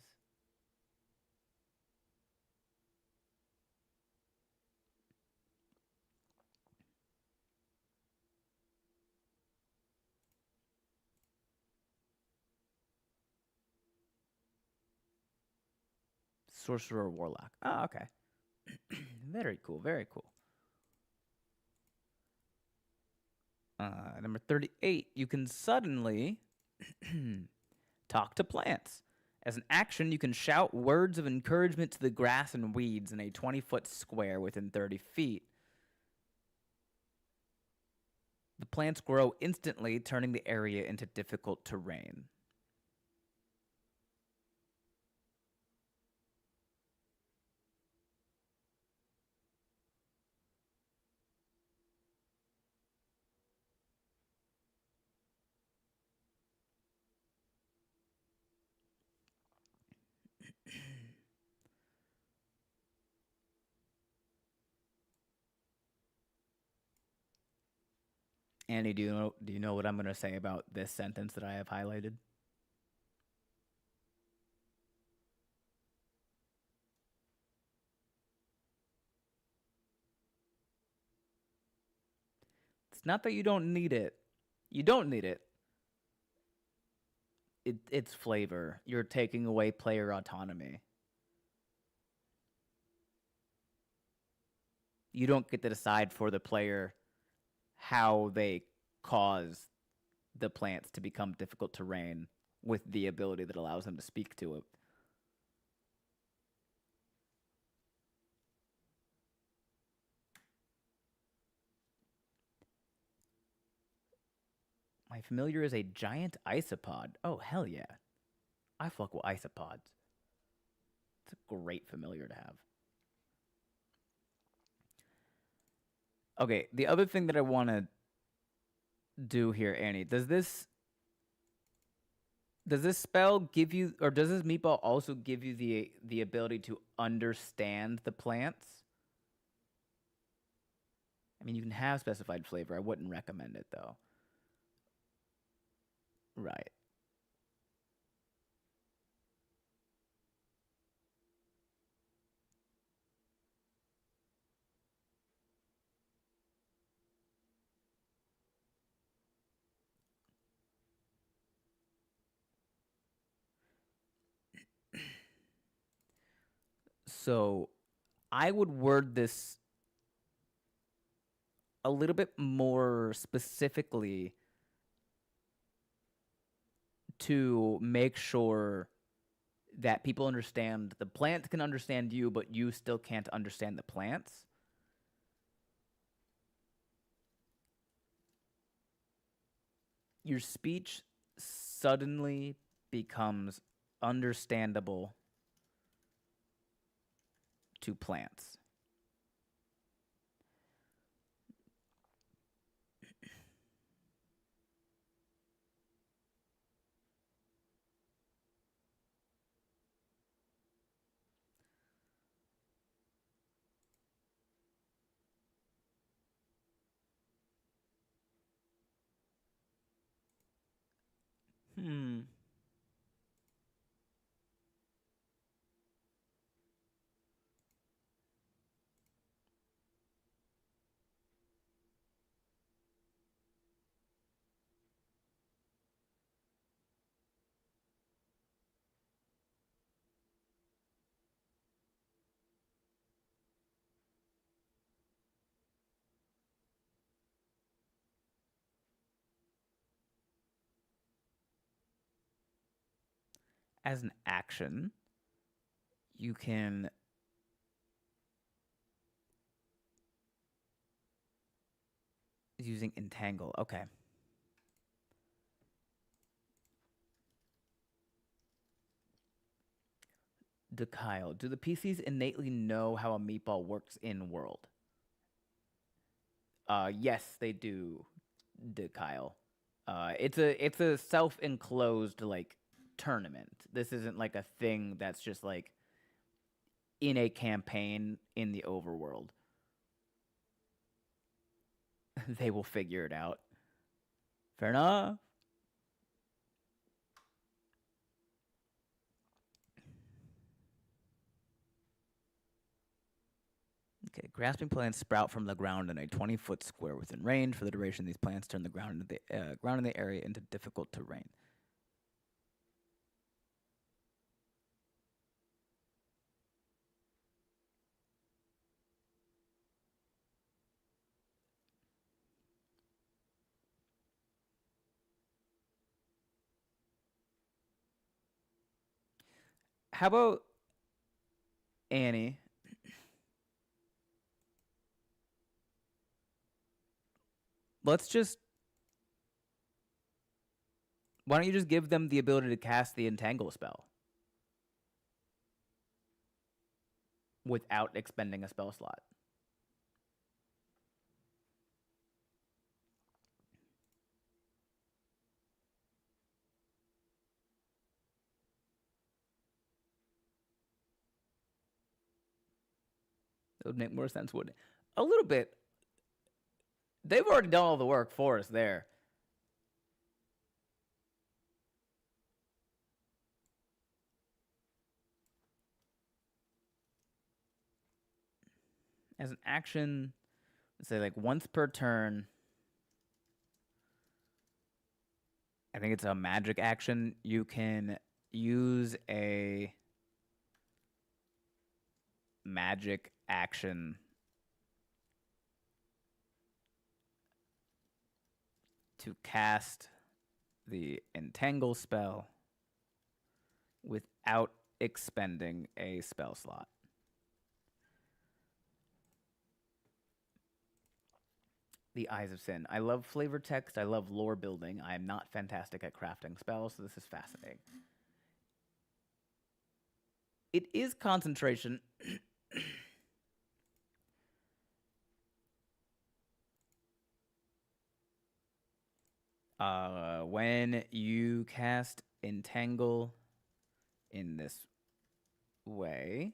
Sorcerer Warlock. Oh, okay. Very cool. Very cool. Number 38. You can suddenly talk to plants. As an action, you can shout words of encouragement to the grass and weeds in a 20-foot square within 30 feet. The plants grow instantly, turning the area into difficult terrain. Annie, do you know what I'm going to say about this sentence that I have highlighted? It's not that you don't need it. You don't need it. It's flavor. You're taking away player autonomy. You don't get to decide for the player how they cause the plants to become difficult terrain with the ability that allows them to speak to it. My familiar is a giant isopod. Oh, hell yeah. I fuck with isopods. It's a great familiar to have. Okay, the other thing that I want to do here, Annie, does this spell give you, or does this meatball also give you the ability to understand the plants? I mean, you can have specified flavor. I wouldn't recommend it though. Right. So, I would word this a little bit more specifically to make sure that people understand the plants can understand you, but you still can't understand the plants. Your speech suddenly becomes understandable to plants. Hmm. As an action, you can using entangle. Okay. Kyle, do the PCs innately know how a meatball works in world? Yes, they do. de Kyle. It's a self-enclosed like tournament. This isn't like a thing that's just like in a campaign in the overworld. They will figure it out. Fair enough. Okay, grasping plants sprout from the ground in a 20-foot square within range. For the duration, these plants turn the ground in the area into difficult terrain. How about Annie? Let's just. Why don't you just give them the ability to cast the entangle spell without expending a spell slot? It would make more sense, wouldn't it? A little bit. They've already done all the work for us there. As an action, let's say like once per turn. I think it's a magic action. You can use a magic action to cast the entangle spell without expending a spell slot. The Eyes of Sin. I love flavor text. I love lore building. I am not fantastic at crafting spells, so this is fascinating. It is concentration. When you cast Entangle in this way,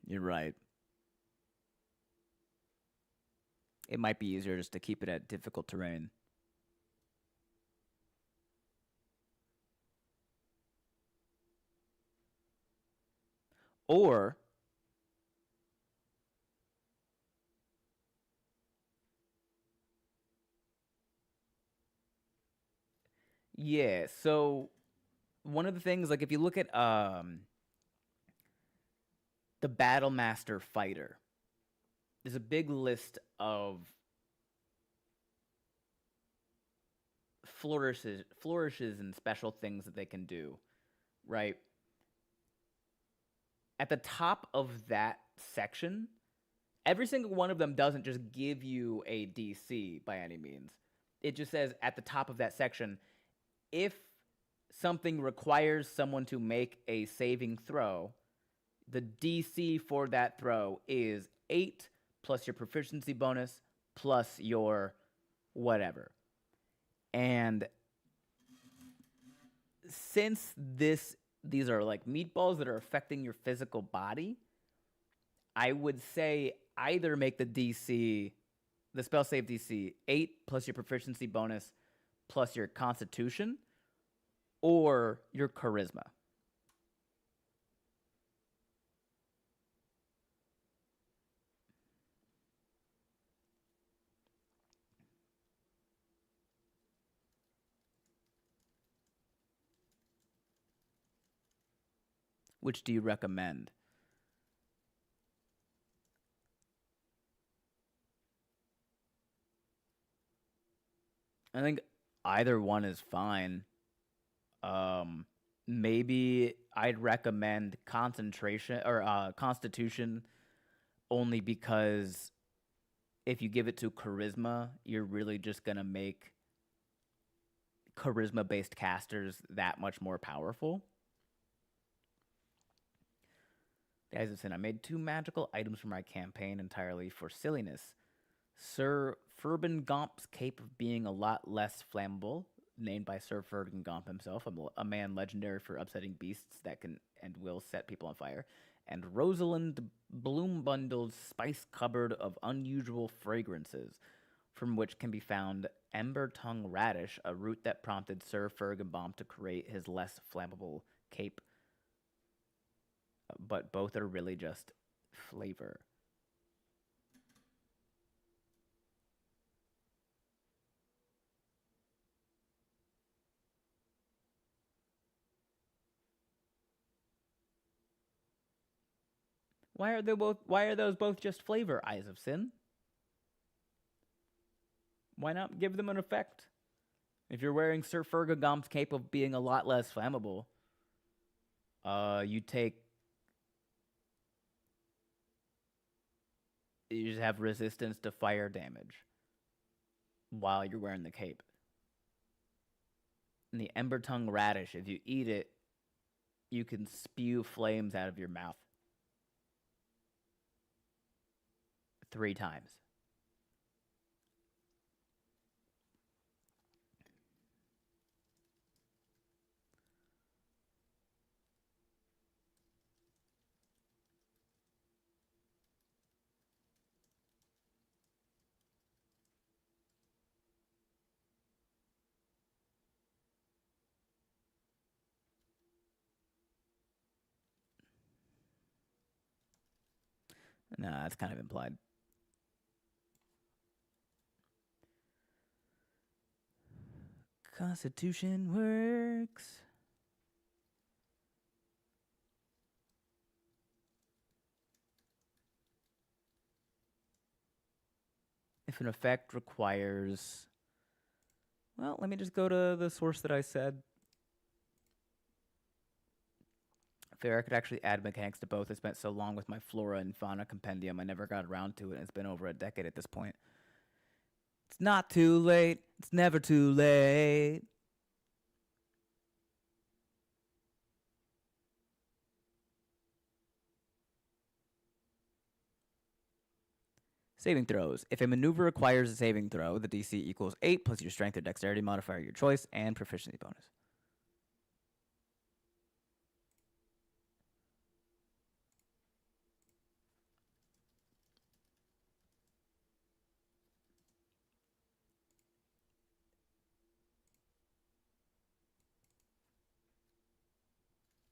you're right. It might be easier just to keep it at difficult terrain. Or yeah, so one of the things, like if you look at the Battle Master Fighter, there's a big list of flourishes and special things that they can do, right? At the top of that section, every single one of them doesn't just give you a DC by any means. It just says at the top of that section, if something requires someone to make a saving throw, the DC for that throw is 8 plus your proficiency bonus plus your whatever. And since these are like meatballs that are affecting your physical body, I would say either make the spell save DC 8 plus your proficiency bonus plus your constitution or your charisma. Which do you recommend? I think either one is fine. Maybe I'd recommend concentration or constitution only because if you give it to charisma, you're really just gonna make charisma based casters that much more powerful. Guys, listen, I made 2 magical items for my campaign entirely for silliness. Sir Ferbengomp's cape of being a lot less flammable, named by Sir Fergengomp himself, a man legendary for upsetting beasts that can and will set people on fire, and Rosalind Bloombundle's spice cupboard of unusual fragrances, from which can be found Ember Tongue Radish, a root that prompted Sir Fergengomp to create his less flammable cape. But both are really just flavor. Why are they both? Why are those both just flavor? Eyes of Sin. Why not give them an effect? If you're wearing Sir Fergagomp's cape of being a lot less flammable, you just have resistance to fire damage while you're wearing the cape. And the Ember Tongue Radish, if you eat it, you can spew flames out of your mouth 3 times. Nah, that's kind of implied. Constitution works. If an effect requires... Well, let me just go to the source that I said. Fair, I could actually add mechanics to both. I spent so long with my Flora and Fauna compendium, I never got around to it, and it's been over a decade at this point. It's not too late. It's never too late. Saving throws. If a maneuver requires a saving throw, the DC equals 8 plus your strength or dexterity modifier, your choice, and proficiency bonus.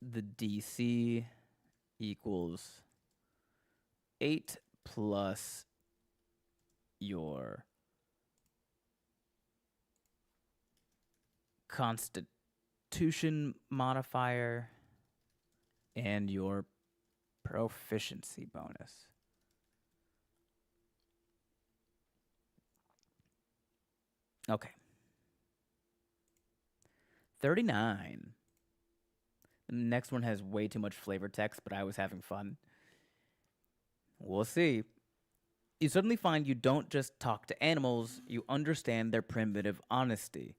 The DC equals 8 plus your constitution modifier and your proficiency bonus. Okay. 39. The next one has way too much flavor text, but I was having fun. We'll see. You suddenly find you don't just talk to animals, you understand their primitive honesty.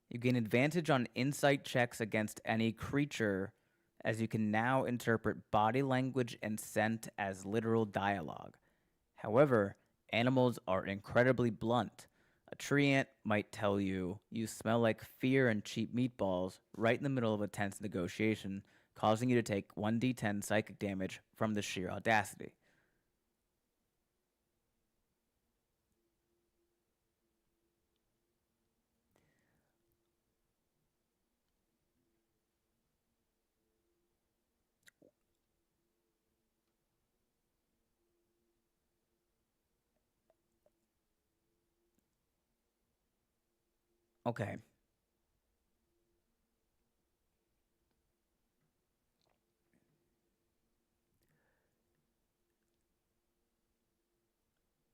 You gain advantage on insight checks against any creature, as you can now interpret body language and scent as literal dialogue. However, animals are incredibly blunt. A tree ant might tell you, "You smell like fear and cheap meatballs," right in the middle of a tense negotiation, causing you to take 1d10 psychic damage from the sheer audacity. Okay.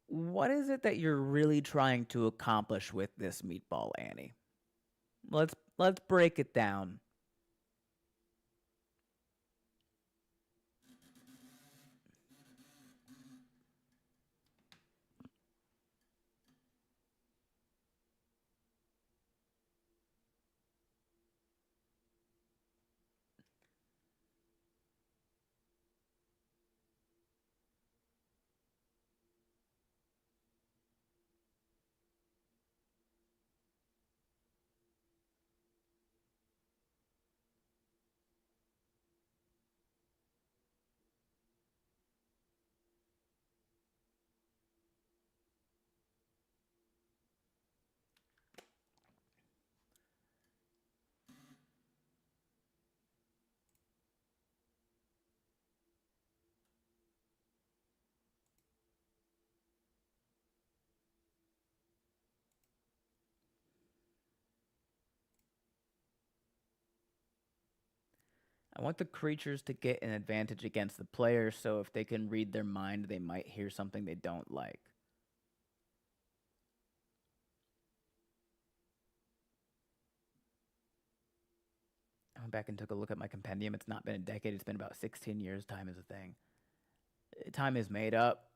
What is it that you're really trying to accomplish with this meatball, Annie? Let's break it down. I want the creatures to get an advantage against the player, so if they can read their mind, they might hear something they don't like. I went back and took a look at my compendium. It's not been a decade. It's been about 16 years. Time is a thing. Time is made up.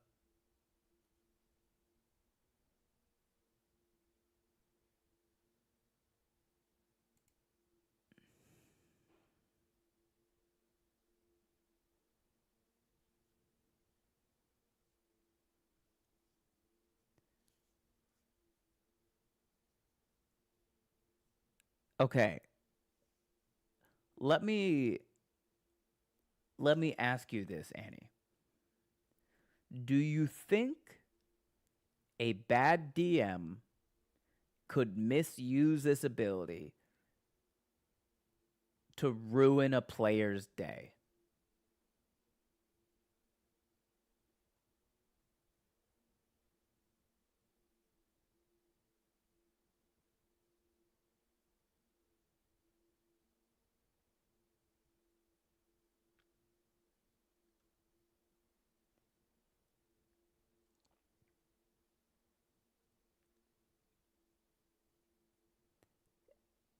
Okay. Let me ask you this, Annie. Do you think a bad DM could misuse this ability to ruin a player's day?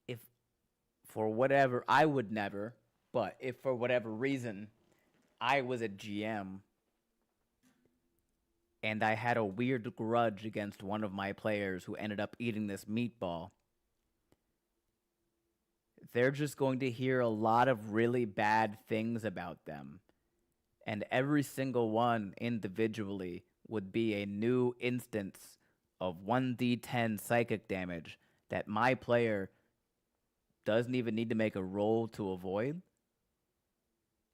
If for whatever, I would never, but if for whatever reason I was a GM and I had a weird grudge against one of my players who ended up eating this meatball, they're just going to hear a lot of really bad things about them. And every single one individually would be a new instance of 1d10 psychic damage that my player doesn't even need to make a roll to avoid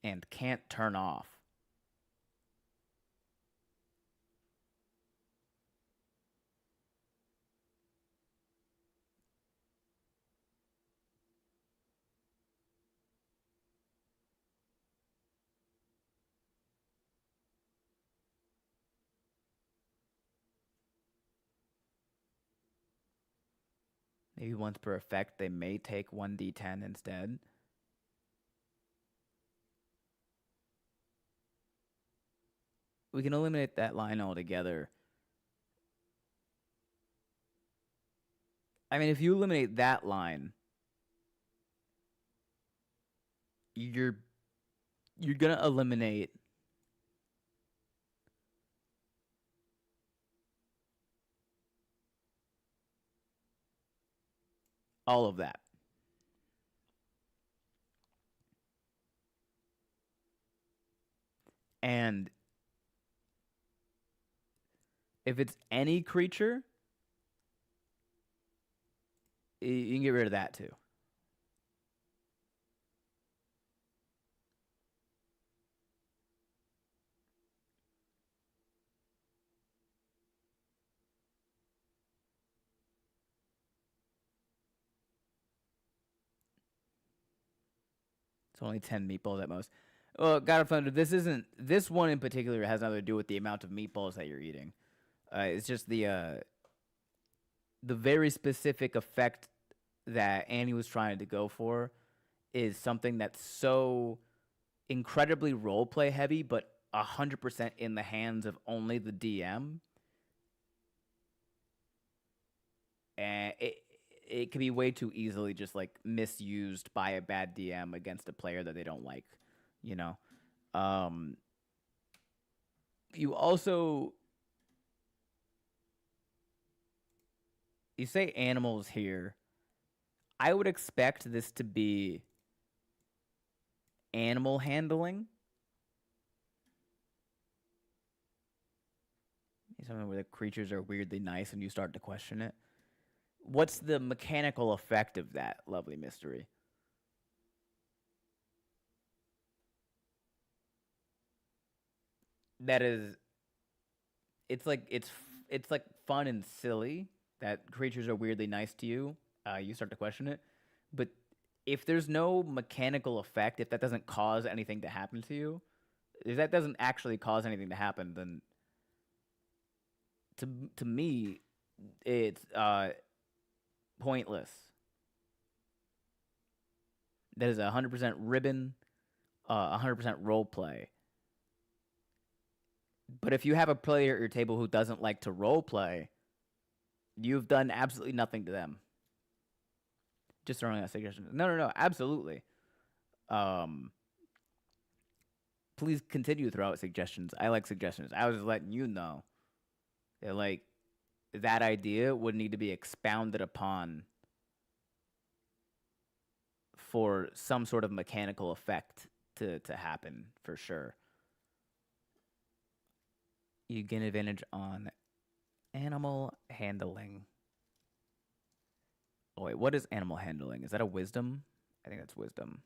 and can't turn off. Maybe once per effect, they may take 1d10 instead. We can eliminate that line altogether. I mean, if you eliminate that line, you're gonna eliminate all of that. And if it's any creature, you can get rid of that too. It's only 10 meatballs at most. Well, God of Thunder, this one in particular has nothing to do with the amount of meatballs that you're eating. It's just the very specific effect that Annie was trying to go for is something that's so incredibly roleplay heavy, but 100% in the hands of only the DM. And it can be way too easily just like misused by a bad DM against a player that they don't like, you know. Um, you also you say animals here. I would expect this to be animal handling. Something where the creatures are weirdly nice and you start to question it. What's the mechanical effect of that, lovely mystery? That is, it's like fun and silly that creatures are weirdly nice to you. You start to question it, but if there's no mechanical effect, if that doesn't cause anything to happen to you, if that doesn't actually cause anything to happen, then to me, it's pointless. That is 100% ribbon. 100% role play. But if you have a player at your table who doesn't like to role play, you've done absolutely nothing to them. Just throwing out suggestions. No, no, no, absolutely. Um, Please continue to throw out suggestions. I like suggestions. I was letting you know that like that idea would need to be expounded upon for some sort of mechanical effect to happen for sure. You gain advantage on animal handling. Oh wait, what is animal handling? Is that a wisdom? I think that's wisdom.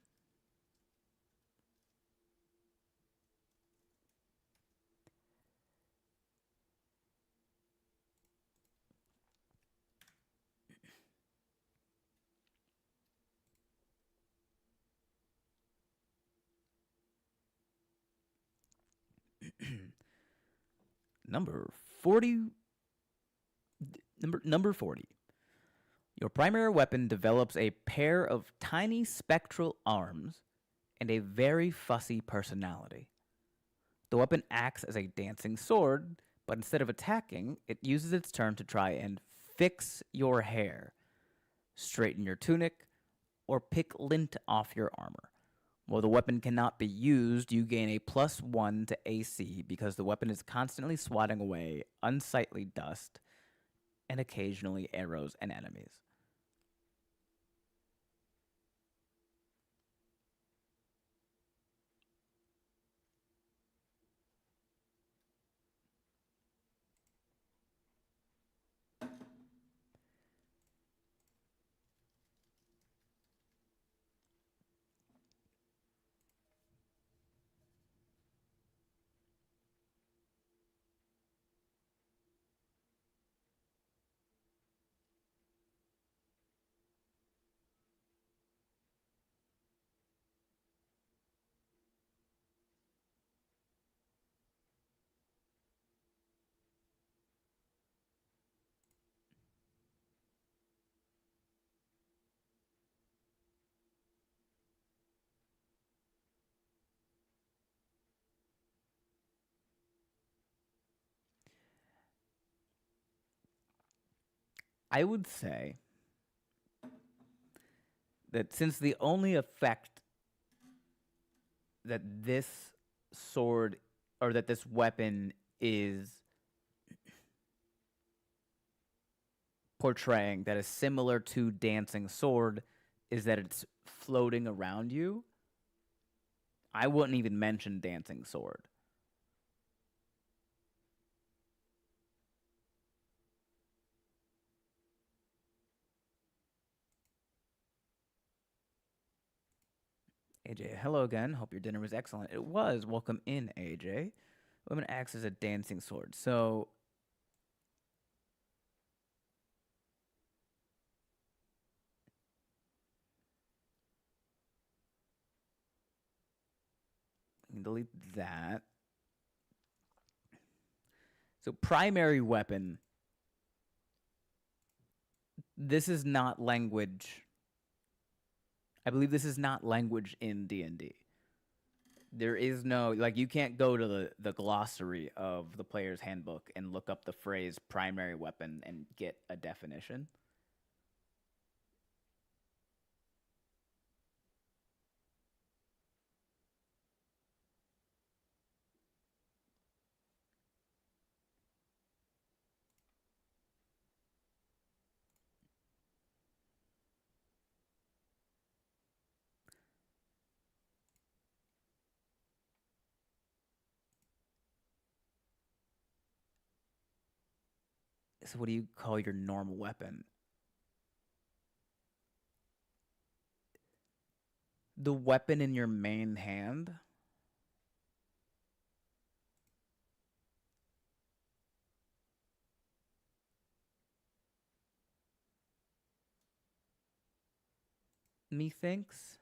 number 40 number 40. Your primary weapon develops a pair of tiny spectral arms and a very fussy personality. The weapon acts as a dancing sword, but instead of attacking, it uses its turn to try and fix your hair, straighten your tunic, or pick lint off your armor. While the weapon cannot be used, you gain a +1 to AC because the weapon is constantly swatting away unsightly dust and occasionally arrows and enemies. I would say that since the only effect that this sword or that this weapon is portraying that is similar to dancing sword is that it's floating around you, I wouldn't even mention dancing sword. AJ, hello again. Hope your dinner was excellent. It was. Welcome in, AJ. Woman acts as a dancing sword. So delete that. So primary weapon. This is not language. I believe this is not language in D&D. There is no like you can't go to the glossary of the player's handbook and look up the phrase primary weapon and get a definition. So what do you call your normal weapon? The weapon in your main hand? Methinks.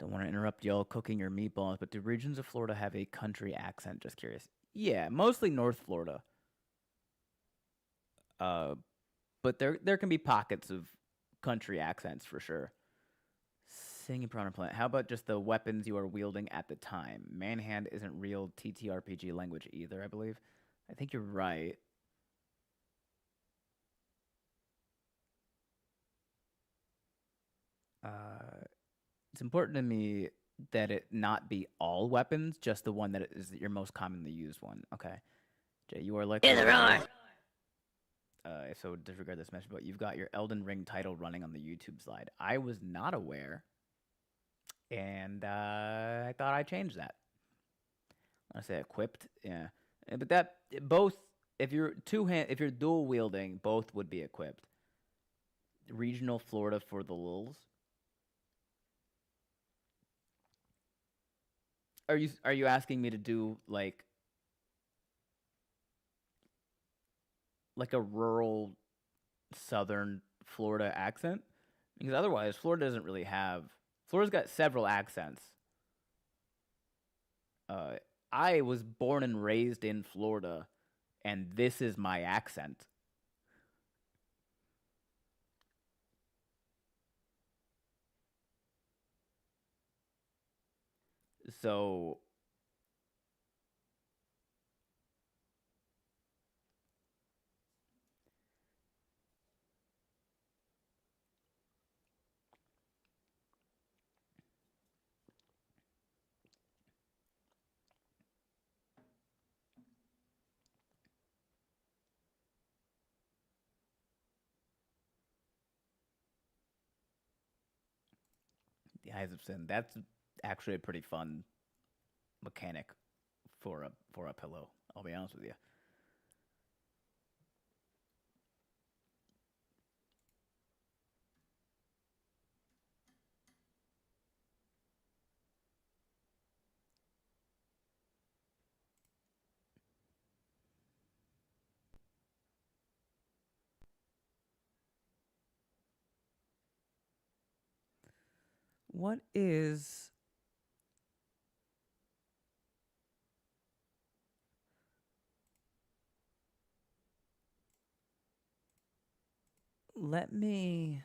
Don't want to interrupt y'all cooking your meatballs, but do regions of Florida have a country accent? Just curious. Yeah, mostly North Florida. Uh, but there can be pockets of country accents for sure. Singing piranha plant. How about just the weapons you are wielding at the time? Manhand isn't real TTRPG language either, I believe. I think you're right. It's important to me that it not be all weapons, just the one that is your most commonly used one. Okay. Jay, you are likely Hear the roar. so disregard this message, but you've got your Elden Ring title running on the YouTube slide. I was not aware, and I thought I changed that. I say equipped, yeah, but that both if you're dual wielding, both would be equipped. Regional Florida for the lulz. Are you asking me to do like a rural southern Florida accent? Because otherwise, Florida doesn't really have. Florida's got several accents. Uh, I was born and raised in Florida, and this is my accent. So the Eyes of Sin. That's actually a pretty fun mechanic for a pillow. I'll be honest with you. What is? Let me.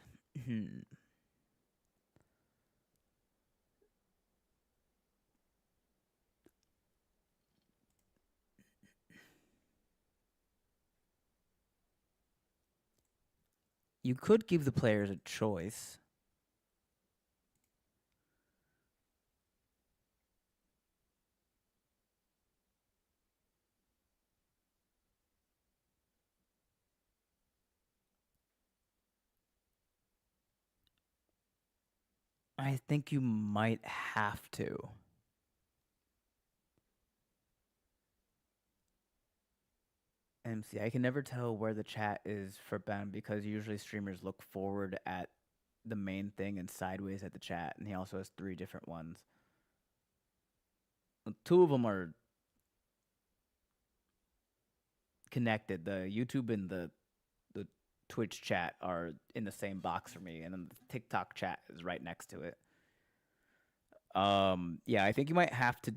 You could give the players a choice. I think you might have to. MC, I can never tell where the chat is for Ben because usually streamers look forward at the main thing and sideways at the chat, and he also has three different ones. Two of them are connected. The YouTube and the Twitch chat are in the same box for me, and then the TikTok chat is right next to it. Yeah, I think you might have to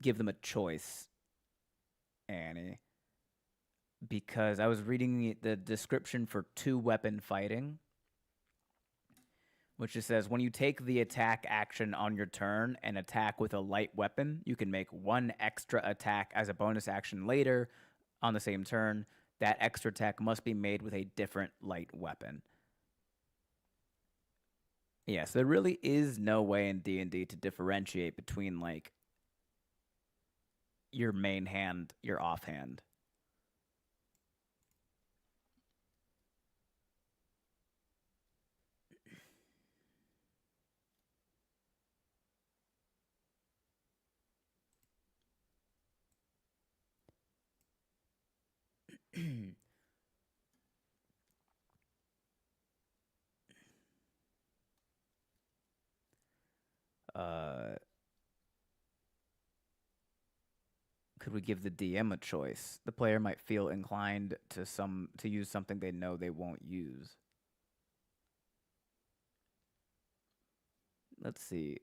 give them a choice, Annie, because I was reading the description for two weapon fighting, which just says when you take the attack action on your turn and attack with a light weapon, you can make one extra attack as a bonus action later on the same turn. That extra attack must be made with a different light weapon. Yes, there really is no way in D&D to differentiate between like your main hand, your offhand. uh could we give the DM a choice? The player might feel inclined to use something they know they won't use. Let's see.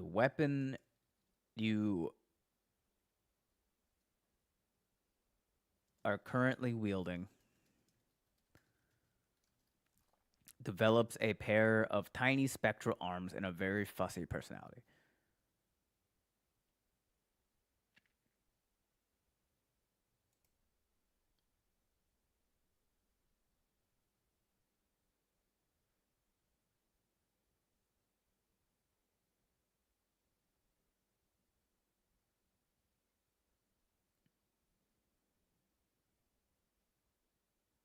The weapon you are currently wielding develops a pair of tiny spectral arms and a very fussy personality.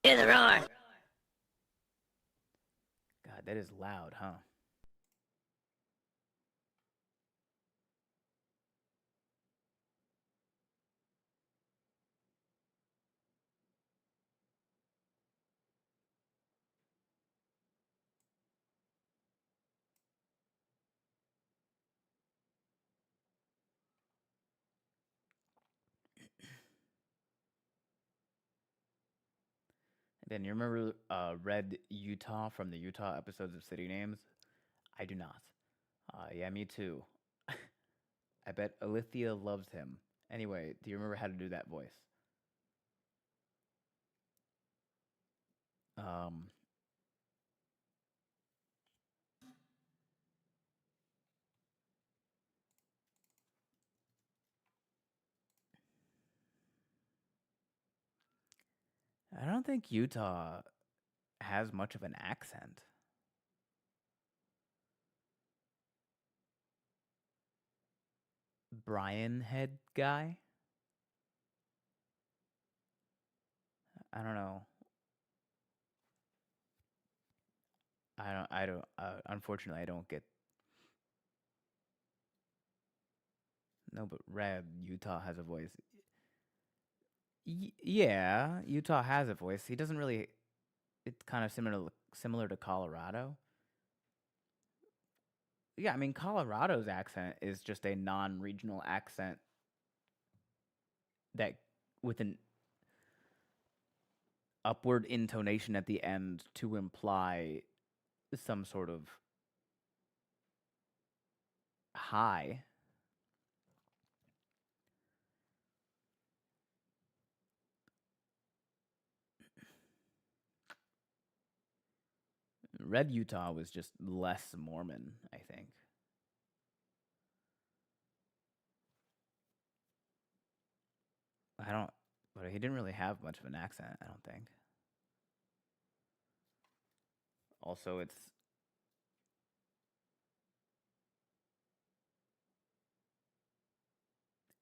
Hear the roar. God, that is loud, huh? Then you remember Red Utah from the Utah episodes of City Names? I do not. Yeah, me too. I bet Alithia loves him. Anyway, do you remember how to do that voice? Um, I don't think Utah has much of an accent. Brian head guy? I don't know. Unfortunately, I don't get. No, but Red, Utah has a voice. Yeah, Utah has a voice. He doesn't really. It's kind of similar to Colorado. Yeah, I mean Colorado's accent is just a non-regional accent that with an upward intonation at the end to imply some sort of high. Red Utah was just less Mormon, I think. I don't, but he didn't really have much of an accent, I don't think. Also, it's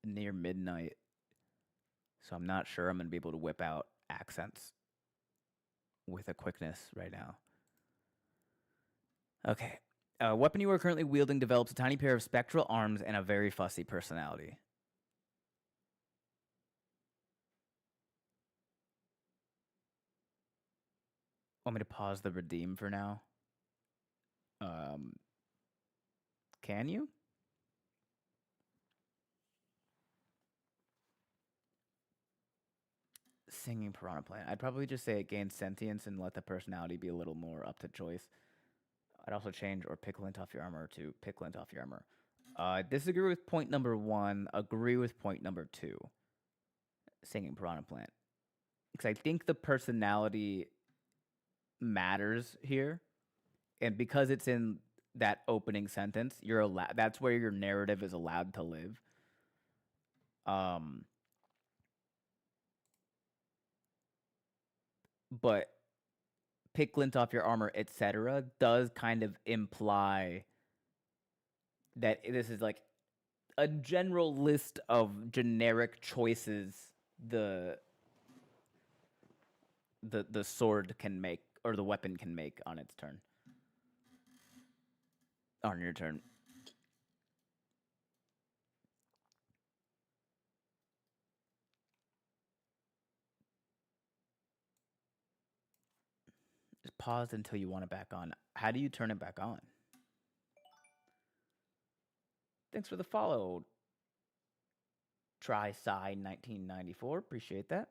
near midnight, so I'm not sure I'm going to be able to whip out accents with a quickness right now. Okay. Weapon you are currently wielding develops a tiny pair of spectral arms and a very fussy personality. Want me to pause the redeem for now? Um, can you? Singing piranha plant. I'd probably just say it gains sentience and let the personality be a little more up to choice. I'd also change or pick lint off your armor to pick lint off your armor. Disagree with point number 1. Agree with point number 2. Singing piranha plant. Because I think the personality matters here, and because it's in that opening sentence, you're allowed. That's where your narrative is allowed to live. But pick lint off your armor, etc., does kind of imply that this is like a general list of generic choices the sword can make or the weapon can make on its turn. On your turn. Just pause until you want it back on. How do you turn it back on? Thanks for the follow. Try Psy 1994. Appreciate that.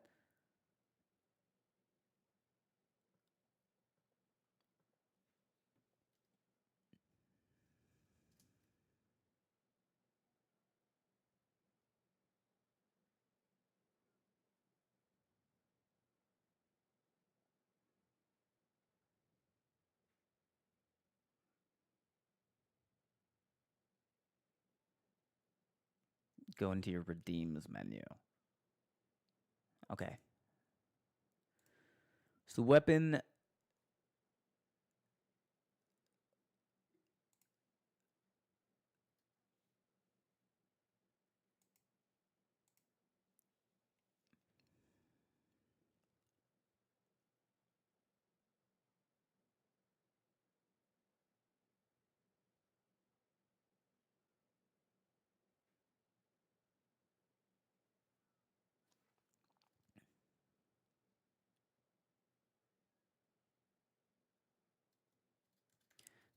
Go into your redeems menu. Okay. So weapon.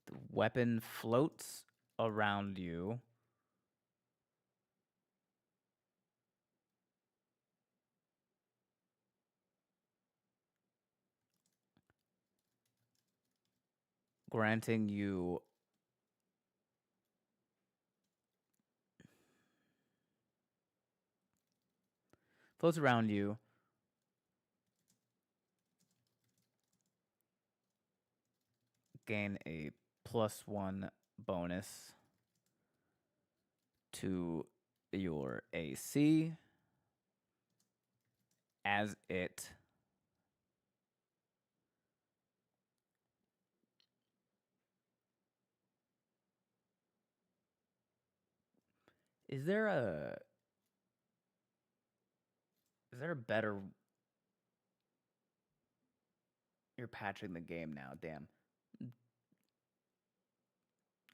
The weapon floats around you. Granting you floats around you. Gain a +1 bonus to your AC as it is there a better you're patching the game now, damn.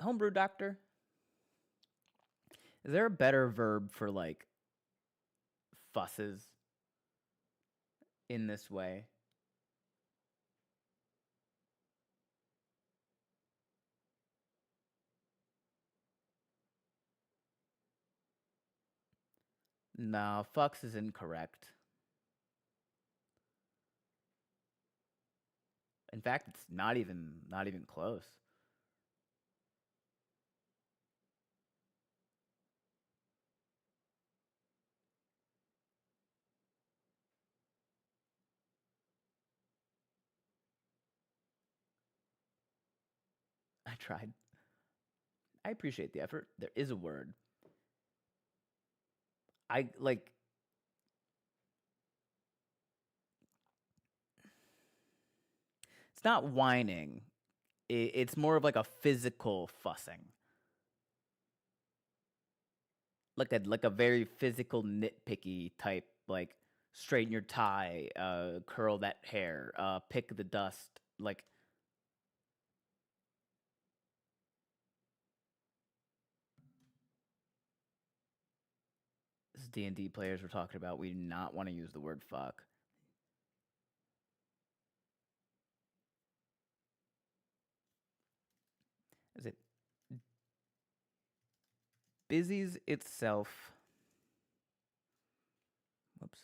Homebrew doctor. Is there a better verb for like fusses in this way? No, fucks is incorrect. In fact, it's not even close. I tried. I appreciate the effort. There is a word. I like it's not whining. It's more of like a physical fussing. Like a very physical nitpicky type, like straighten your tie, curl that hair, pick the dust, like this is D&D players we're talking about. We do not want to use the word fuck. Is it busies itself? Whoops.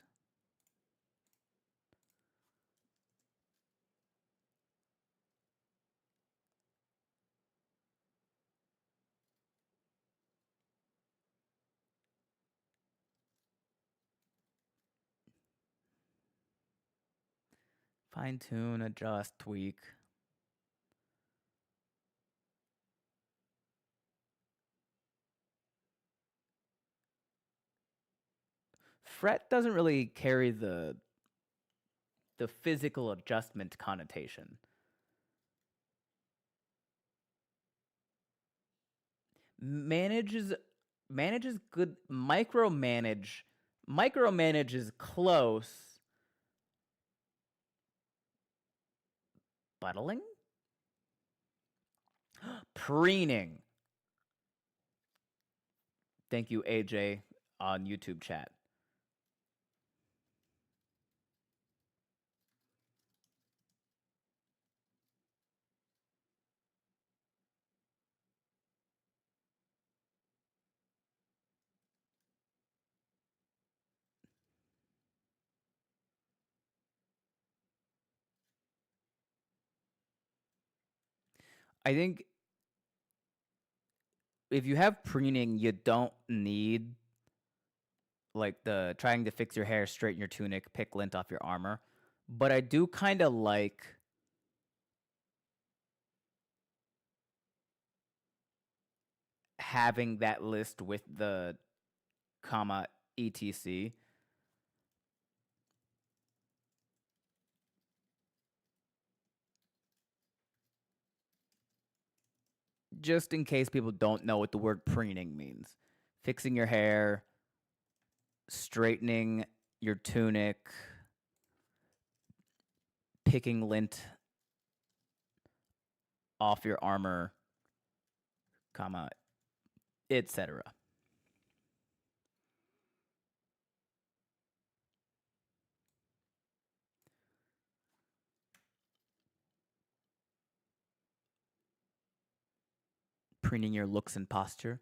Fine tune, adjust, tweak. Fret doesn't really carry the physical adjustment connotation. Manages good. Micromanage is close. Buttling? Preening. Thank you, AJ, on YouTube chat. I think if you have preening, you don't need like the trying to fix your hair, straighten your tunic, pick lint off your armor. But I do kind of like having that list with the comma, etc. Just in case people don't know what the word preening means. Fixing your hair, straightening your tunic, picking lint off your armor, comma, etc. Preening your looks and posture.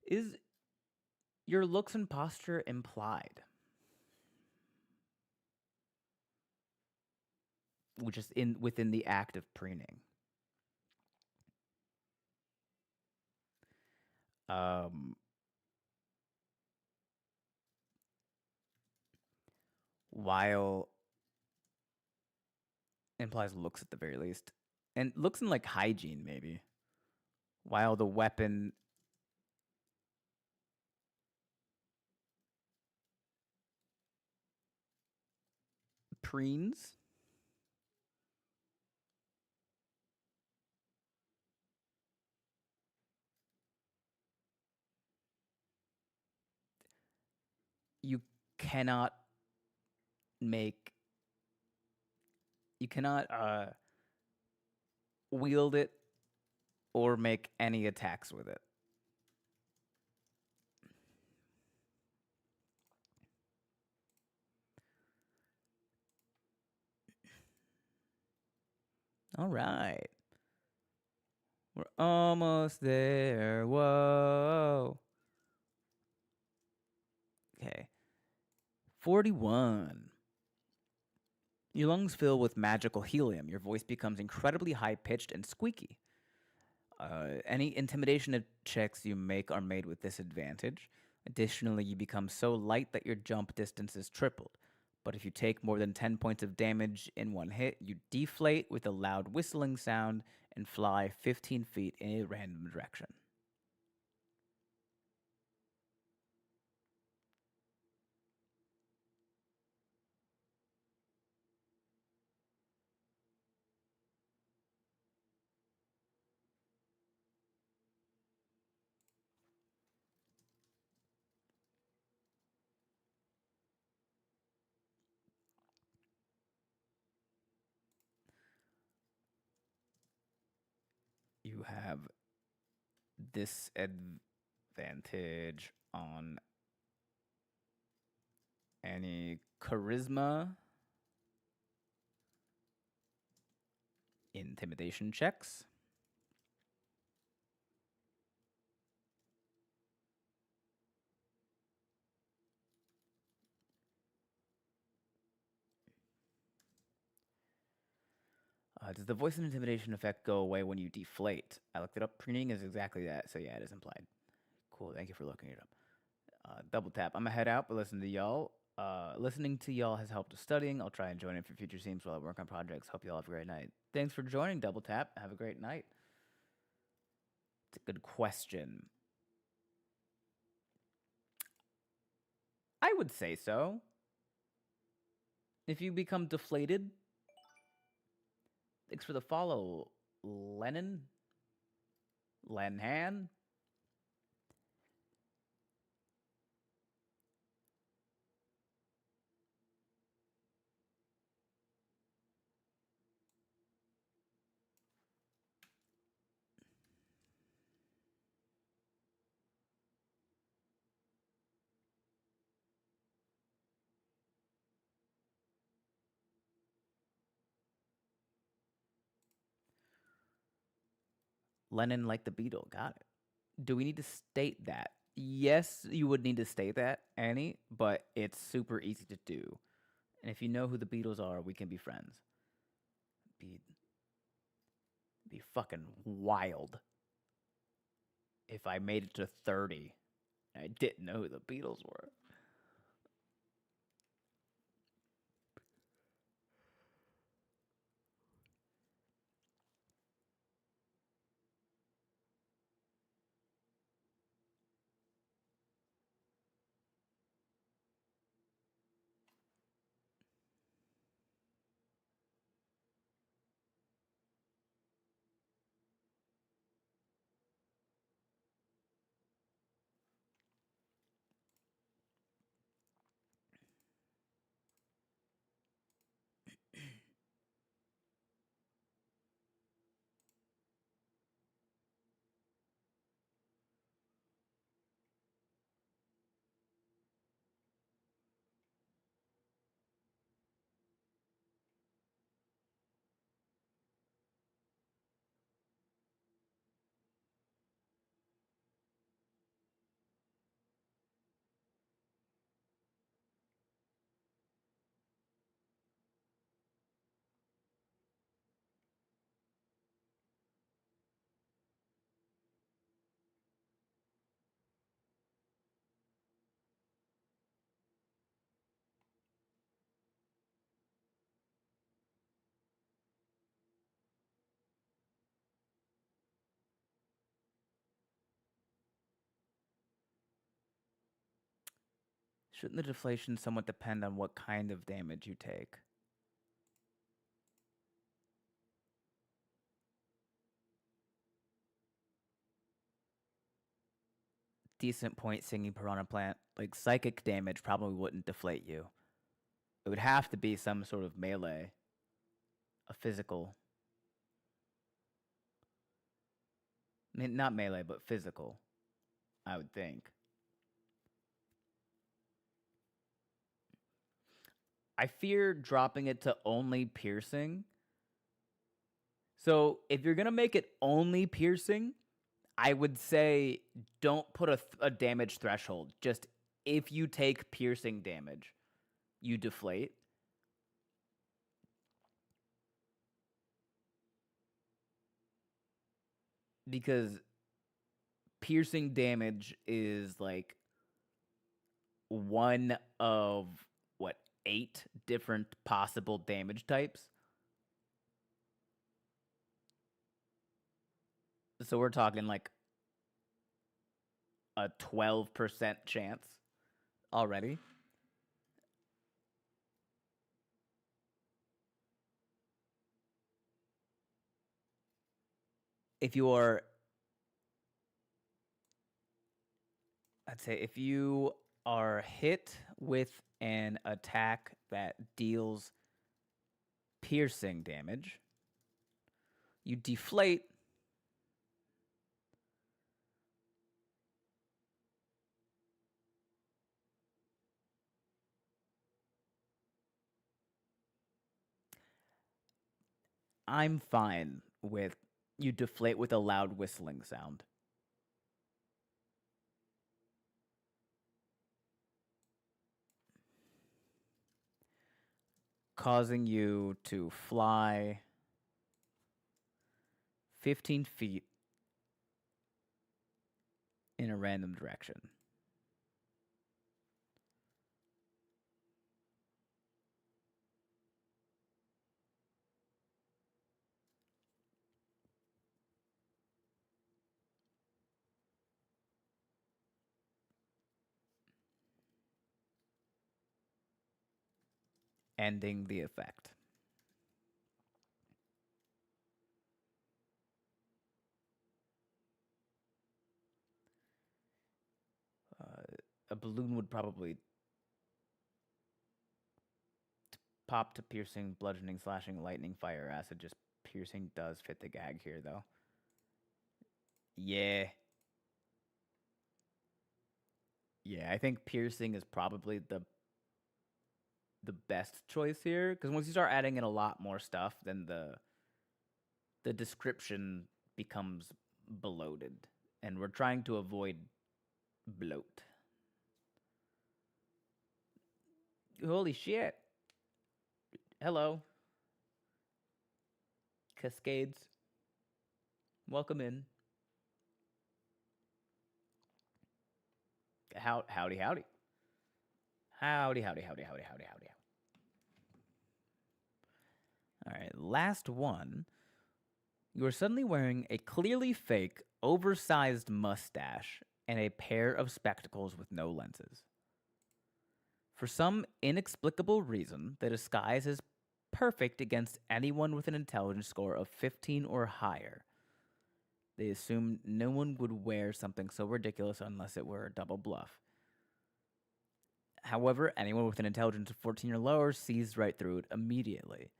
Is your looks and posture implied? Which is in within the act of preening. Um, while implies looks at the very least, and looks in like hygiene maybe. While the weapon preens, you cannot make you cannot wield it or make any attacks with it. All right. We're almost there. Whoa. Okay. 41. Your lungs fill with magical helium. Your voice becomes incredibly high pitched and squeaky. Any intimidation checks you make are made with disadvantage. Additionally, you become so light that your jump distance is tripled. But if you take more than 10 points of damage in one hit, you deflate with a loud whistling sound and fly 15 feet in a random direction. You have disadvantage on any charisma, intimidation checks. Does the voice and intimidation effect go away when you deflate? I looked it up. Preening is exactly that. So yeah, it is implied. Cool. Thank you for looking it up. Double tap. I'm gonna head out, but listen to y'all. Listening to y'all has helped with studying. I'll try and join in for future scenes while I work on projects. Hope y'all have a great night. Thanks for joining, Double Tap. Have a great night. It's a good question. I would say so. If you become deflated, thanks for the follow, Lennon. Lenhan. Lennon like the Beatle. Got it. Do we need to state that? Yes, you would need to state that, Annie, but it's super easy to do. And if you know who the Beatles are, we can be friends. Be fucking wild if I made it to 30 I didn't know who the Beatles were. Shouldn't the deflation somewhat depend on what kind of damage you take? Decent point, singing piranha plant. Like psychic damage probably wouldn't deflate you. It would have to be some sort of melee, a physical. I mean, not melee, but physical, I would think. I fear dropping it to only piercing. So if you're going to make it only piercing, I would say don't put a damage threshold. Just if you take piercing damage, you deflate. Because piercing damage is like one of what, 8 different possible damage types. So we're talking like a 12% chance already. If you are, I'd say if you are hit with an attack that deals piercing damage, you deflate. I'm fine with you deflate with a loud whistling sound. Causing you to fly 15 feet in a random direction. Ending the effect. A balloon would probably pop to piercing, bludgeoning, slashing, lightning, fire, acid. Just piercing does fit the gag here, though. Yeah. Yeah, I think piercing is probably the best choice here, because once you start adding in a lot more stuff, then the description becomes bloated, and we're trying to avoid bloat. Holy shit. Hello. Cascades. Welcome in. Howdy, howdy. Howdy, howdy, howdy, howdy, howdy, howdy. All right, last one. You are suddenly wearing a clearly fake, oversized mustache and a pair of spectacles with no lenses. For some inexplicable reason, the disguise is perfect against anyone with an intelligence score of 15 or higher. They assumed no one would wear something so ridiculous unless it were a double bluff. However, anyone with an intelligence of 14 or lower sees right through it immediately.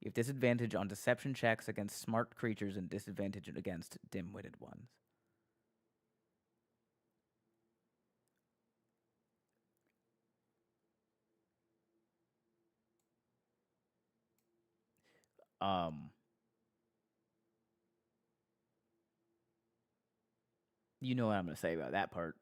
You have disadvantage on deception checks against smart creatures and disadvantage against dim-witted ones. Um, you know what I'm going to say about that part.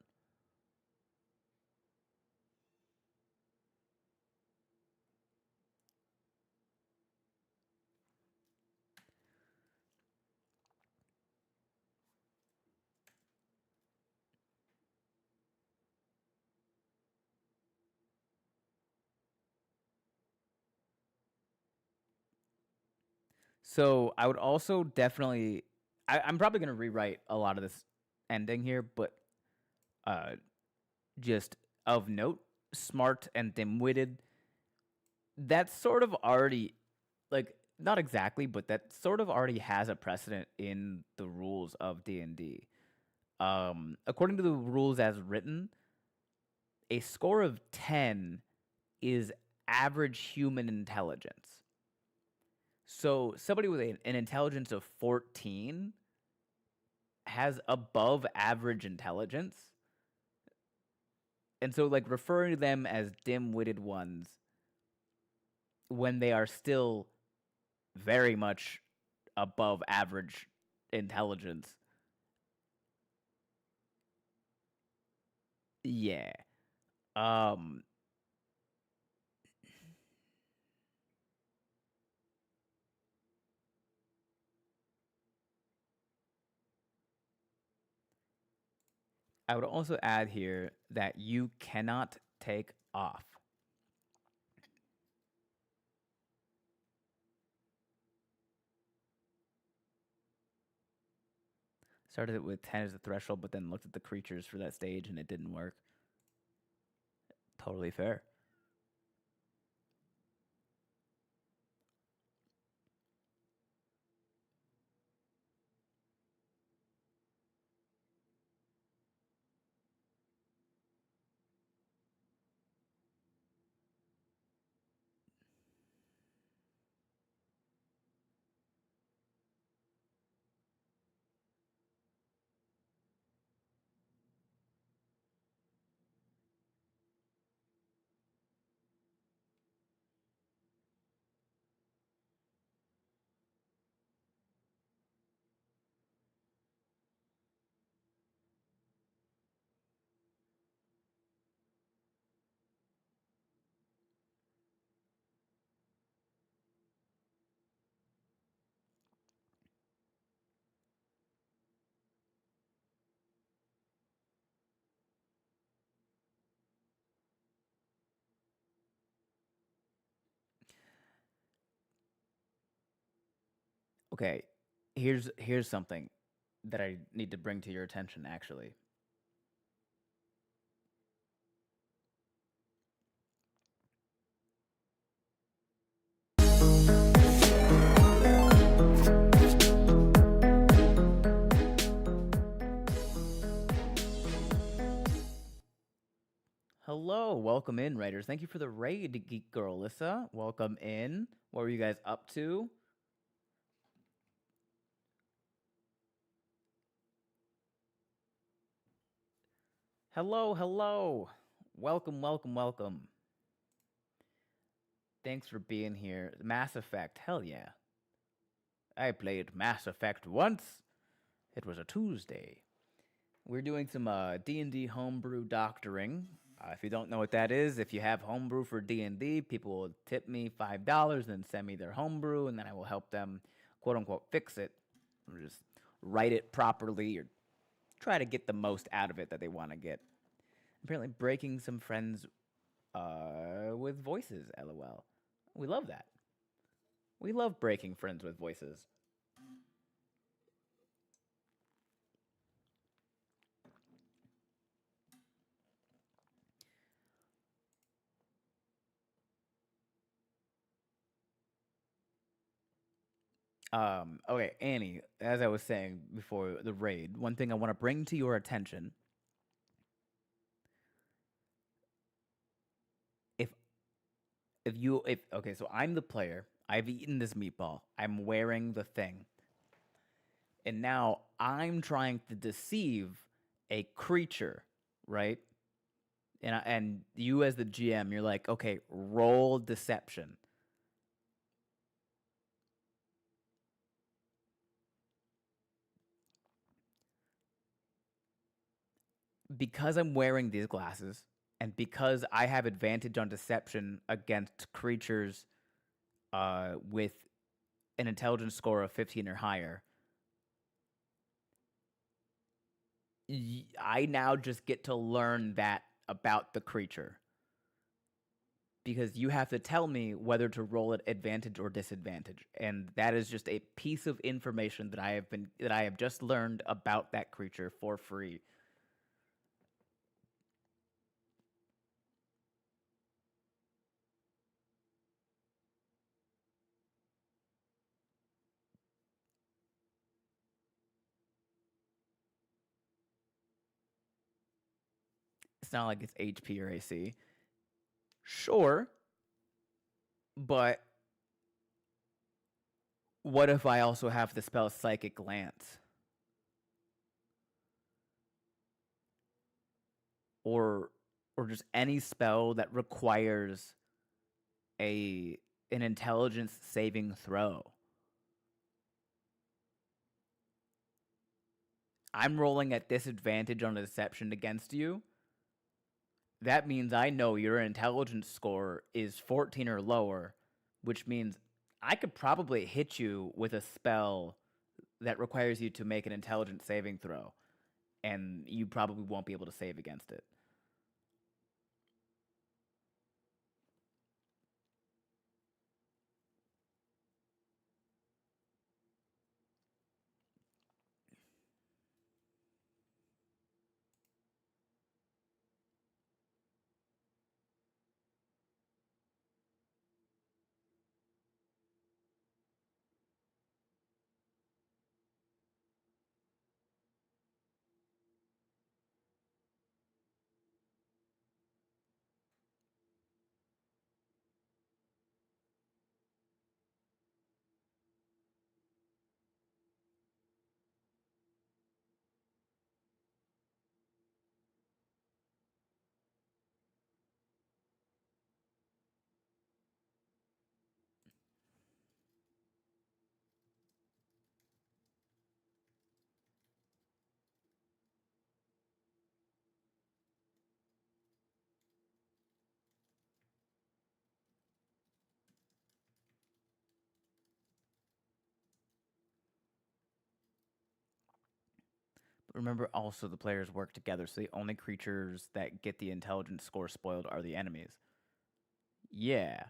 So I would also definitely, I'm probably going to rewrite a lot of this ending here, but uh, just of note, smart and dim-witted. That's sort of already, like, not exactly, but that sort of already has a precedent in the rules of D&D. According to the rules as written, a score of 10 is average human intelligence. So somebody with an intelligence of 14 has above average intelligence. And so, like, referring to them as dim-witted ones when they are still very much above average intelligence. Yeah. Um I would also add here that you cannot take off. Started it with 10 as a threshold, but then looked at the creatures for that stage and it didn't work. Totally fair. Okay, here's something that I need to bring to your attention actually. Hello, welcome in, writers. Thank you for the raid, Geek Girl Alyssa. Welcome in. What were you guys up to? Hello, hello. Welcome, welcome, welcome. Thanks for being here. Mass Effect, hell yeah. I played Mass Effect once. It was a Tuesday. We're doing some D&D homebrew doctoring. If you don't know what that is, if you have homebrew for D&D, people will tip me $5 and send me their homebrew, and then I will help them, quote unquote, fix it, or just write it properly, or try to get the most out of it that they want to get. Apparently, breaking some friends with voices. LOL. We love that. We love breaking friends with voices. Okay, Annie, as I was saying before the raid, one thing I want to bring to your attention, if if okay, so I'm the player. I've eaten this meatball. I'm wearing the thing. And now I'm trying to deceive a creature, right? And you as the GM, you're like, "Okay, roll deception." Because I'm wearing these glasses and because I have advantage on deception against creatures with an intelligence score of 15 or higher, I now just get to learn that about the creature because you have to tell me whether to roll at advantage or disadvantage, and that is just a piece of information that I have just learned about that creature for free. It's not like it's HP or AC. Sure, but what if I also have the spell Psychic Lance? Or just any spell that requires a an intelligence saving throw. I'm rolling at disadvantage on a deception against you. That means I know your intelligence score is 14 or lower, which means I could probably hit you with a spell that requires you to make an intelligence saving throw, and you probably won't be able to save against it. But remember, also the players work together, so the only creatures that get the intelligence score spoiled are the enemies. Yeah.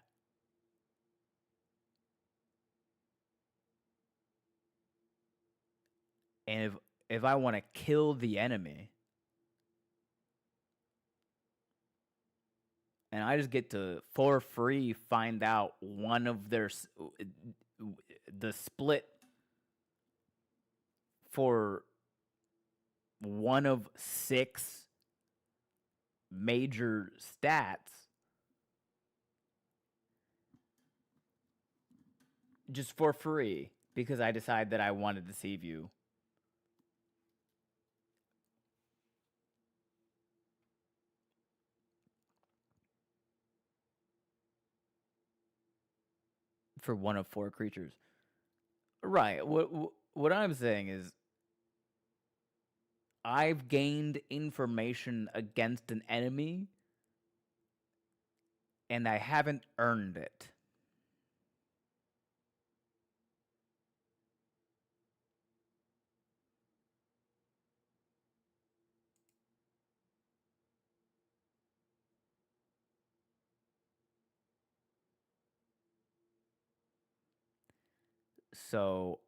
And if I want to kill the enemy, and I just get to for free find out one of their the split for one of 6 major stats just for free because I decide that I want to deceive you for one of 4 creatures. Right. What I'm saying is I've gained information against an enemy and I haven't earned it. So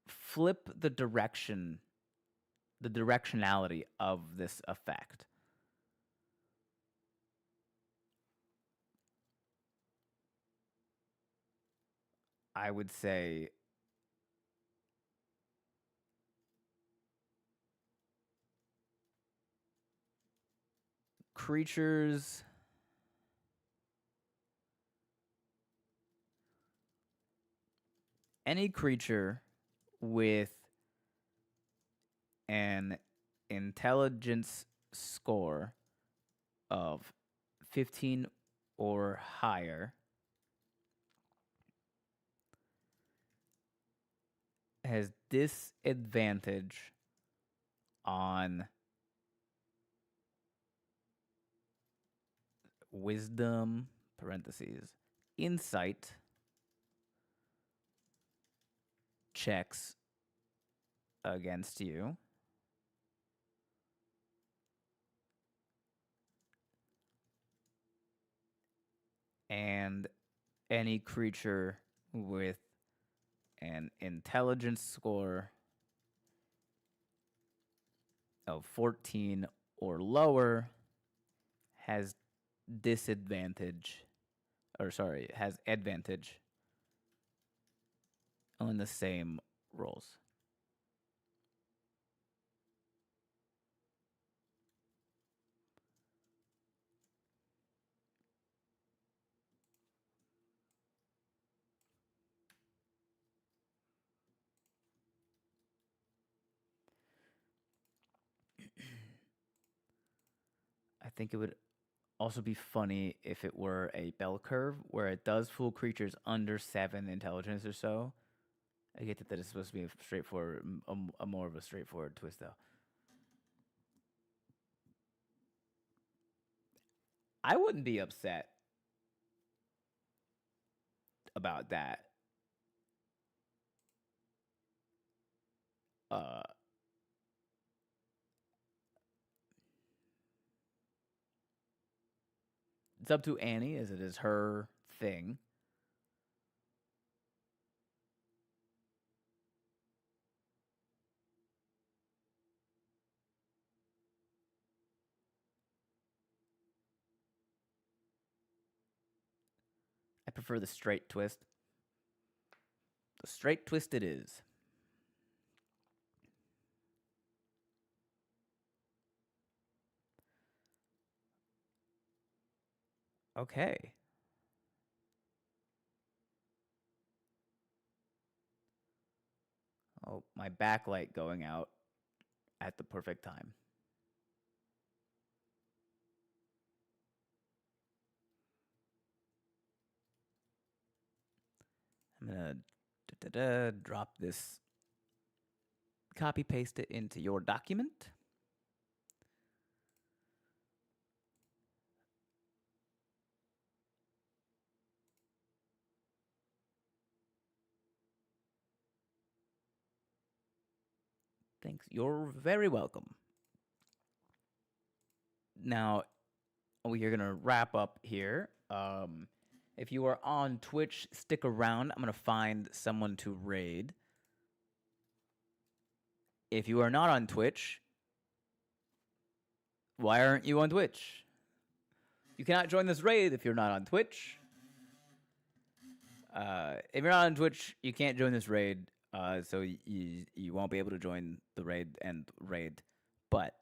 flip the directionality of this effect. I would say creatures any creature with an intelligence score of 15 or higher has disadvantage on wisdom parentheses insight checks against you and any creature with an intelligence score of 14 or lower has disadvantage has advantage on the same rolls. I think it would also be funny if it were a bell curve where it does fool creatures under 7 intelligence or so. I get that it's supposed to be a straightforward, a more of a straightforward twist, though. I wouldn't be upset about that. Uh, it's up to Annie, as it is her thing. I prefer the straight twist. The straight twist it is. Okay. Oh, my backlight going out at the perfect time. I'm gonna drop this, copy paste it into your document. Thanks. You're very welcome. Now, we are going to wrap up here. If you are on Twitch, stick around. I'm going to find someone to raid. If you are not on Twitch, why aren't you on Twitch? You cannot join this raid if you're not on Twitch. If you're not on Twitch, you can't join this raid. So you won't be able to join the raid and raid. But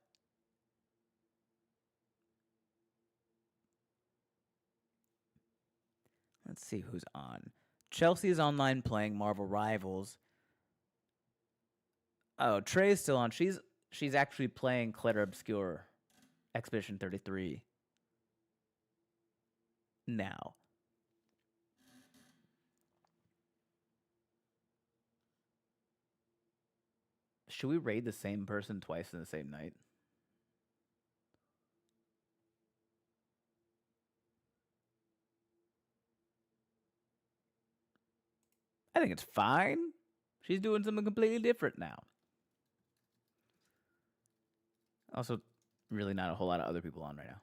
let's see who's on. Chelsea is online playing Marvel Rivals. Oh, Trey's still on. She's actually playing Claire Obscure Expedition 33 now. Should we raid the same person twice in the same night? I think it's fine. She's doing something completely different now. Also, really not a whole lot of other people on right now.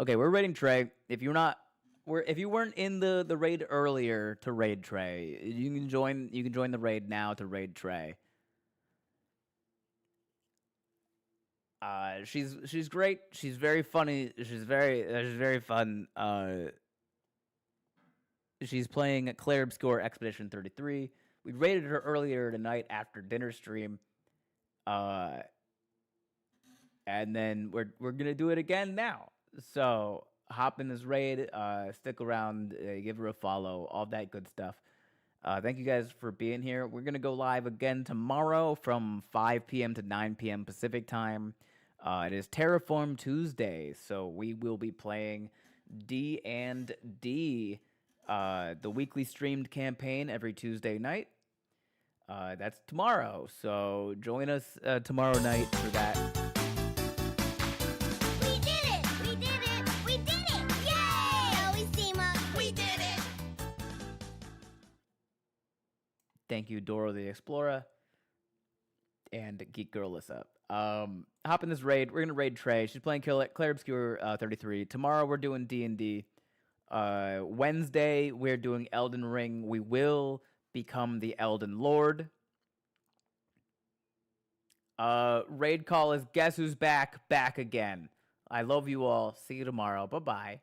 Okay, we're raiding Trey. If you're not if you weren't in the raid earlier to raid Trey, you can join the raid now to raid Trey. She's great. She's very funny. She's very fun. She's playing Claire Obscure Expedition 33. We raided her earlier tonight after dinner stream. And then we're gonna do it again now. So hop in this raid, stick around, give her a follow, all that good stuff. Thank you guys for being here. We're gonna go live again tomorrow from 5 p.m. to 9 p.m. Pacific time. It is Terraform Tuesday, so we will be playing D&D, the weekly streamed campaign every Tuesday night. That's tomorrow, so join us tomorrow night for that. We did it! We did it! We did it! Yay! Always team up. We did it! Thank you, Doro the Explorer, and Geek Girl is up. Hop in this raid. We're gonna raid Trey. She's playing Claire Obscure 33. Tomorrow we're doing D&D. Wednesday we're doing Elden Ring. We will become the Elden Lord. Raid call is Guess Who's Back again. I love you all. See you tomorrow. Bye-bye.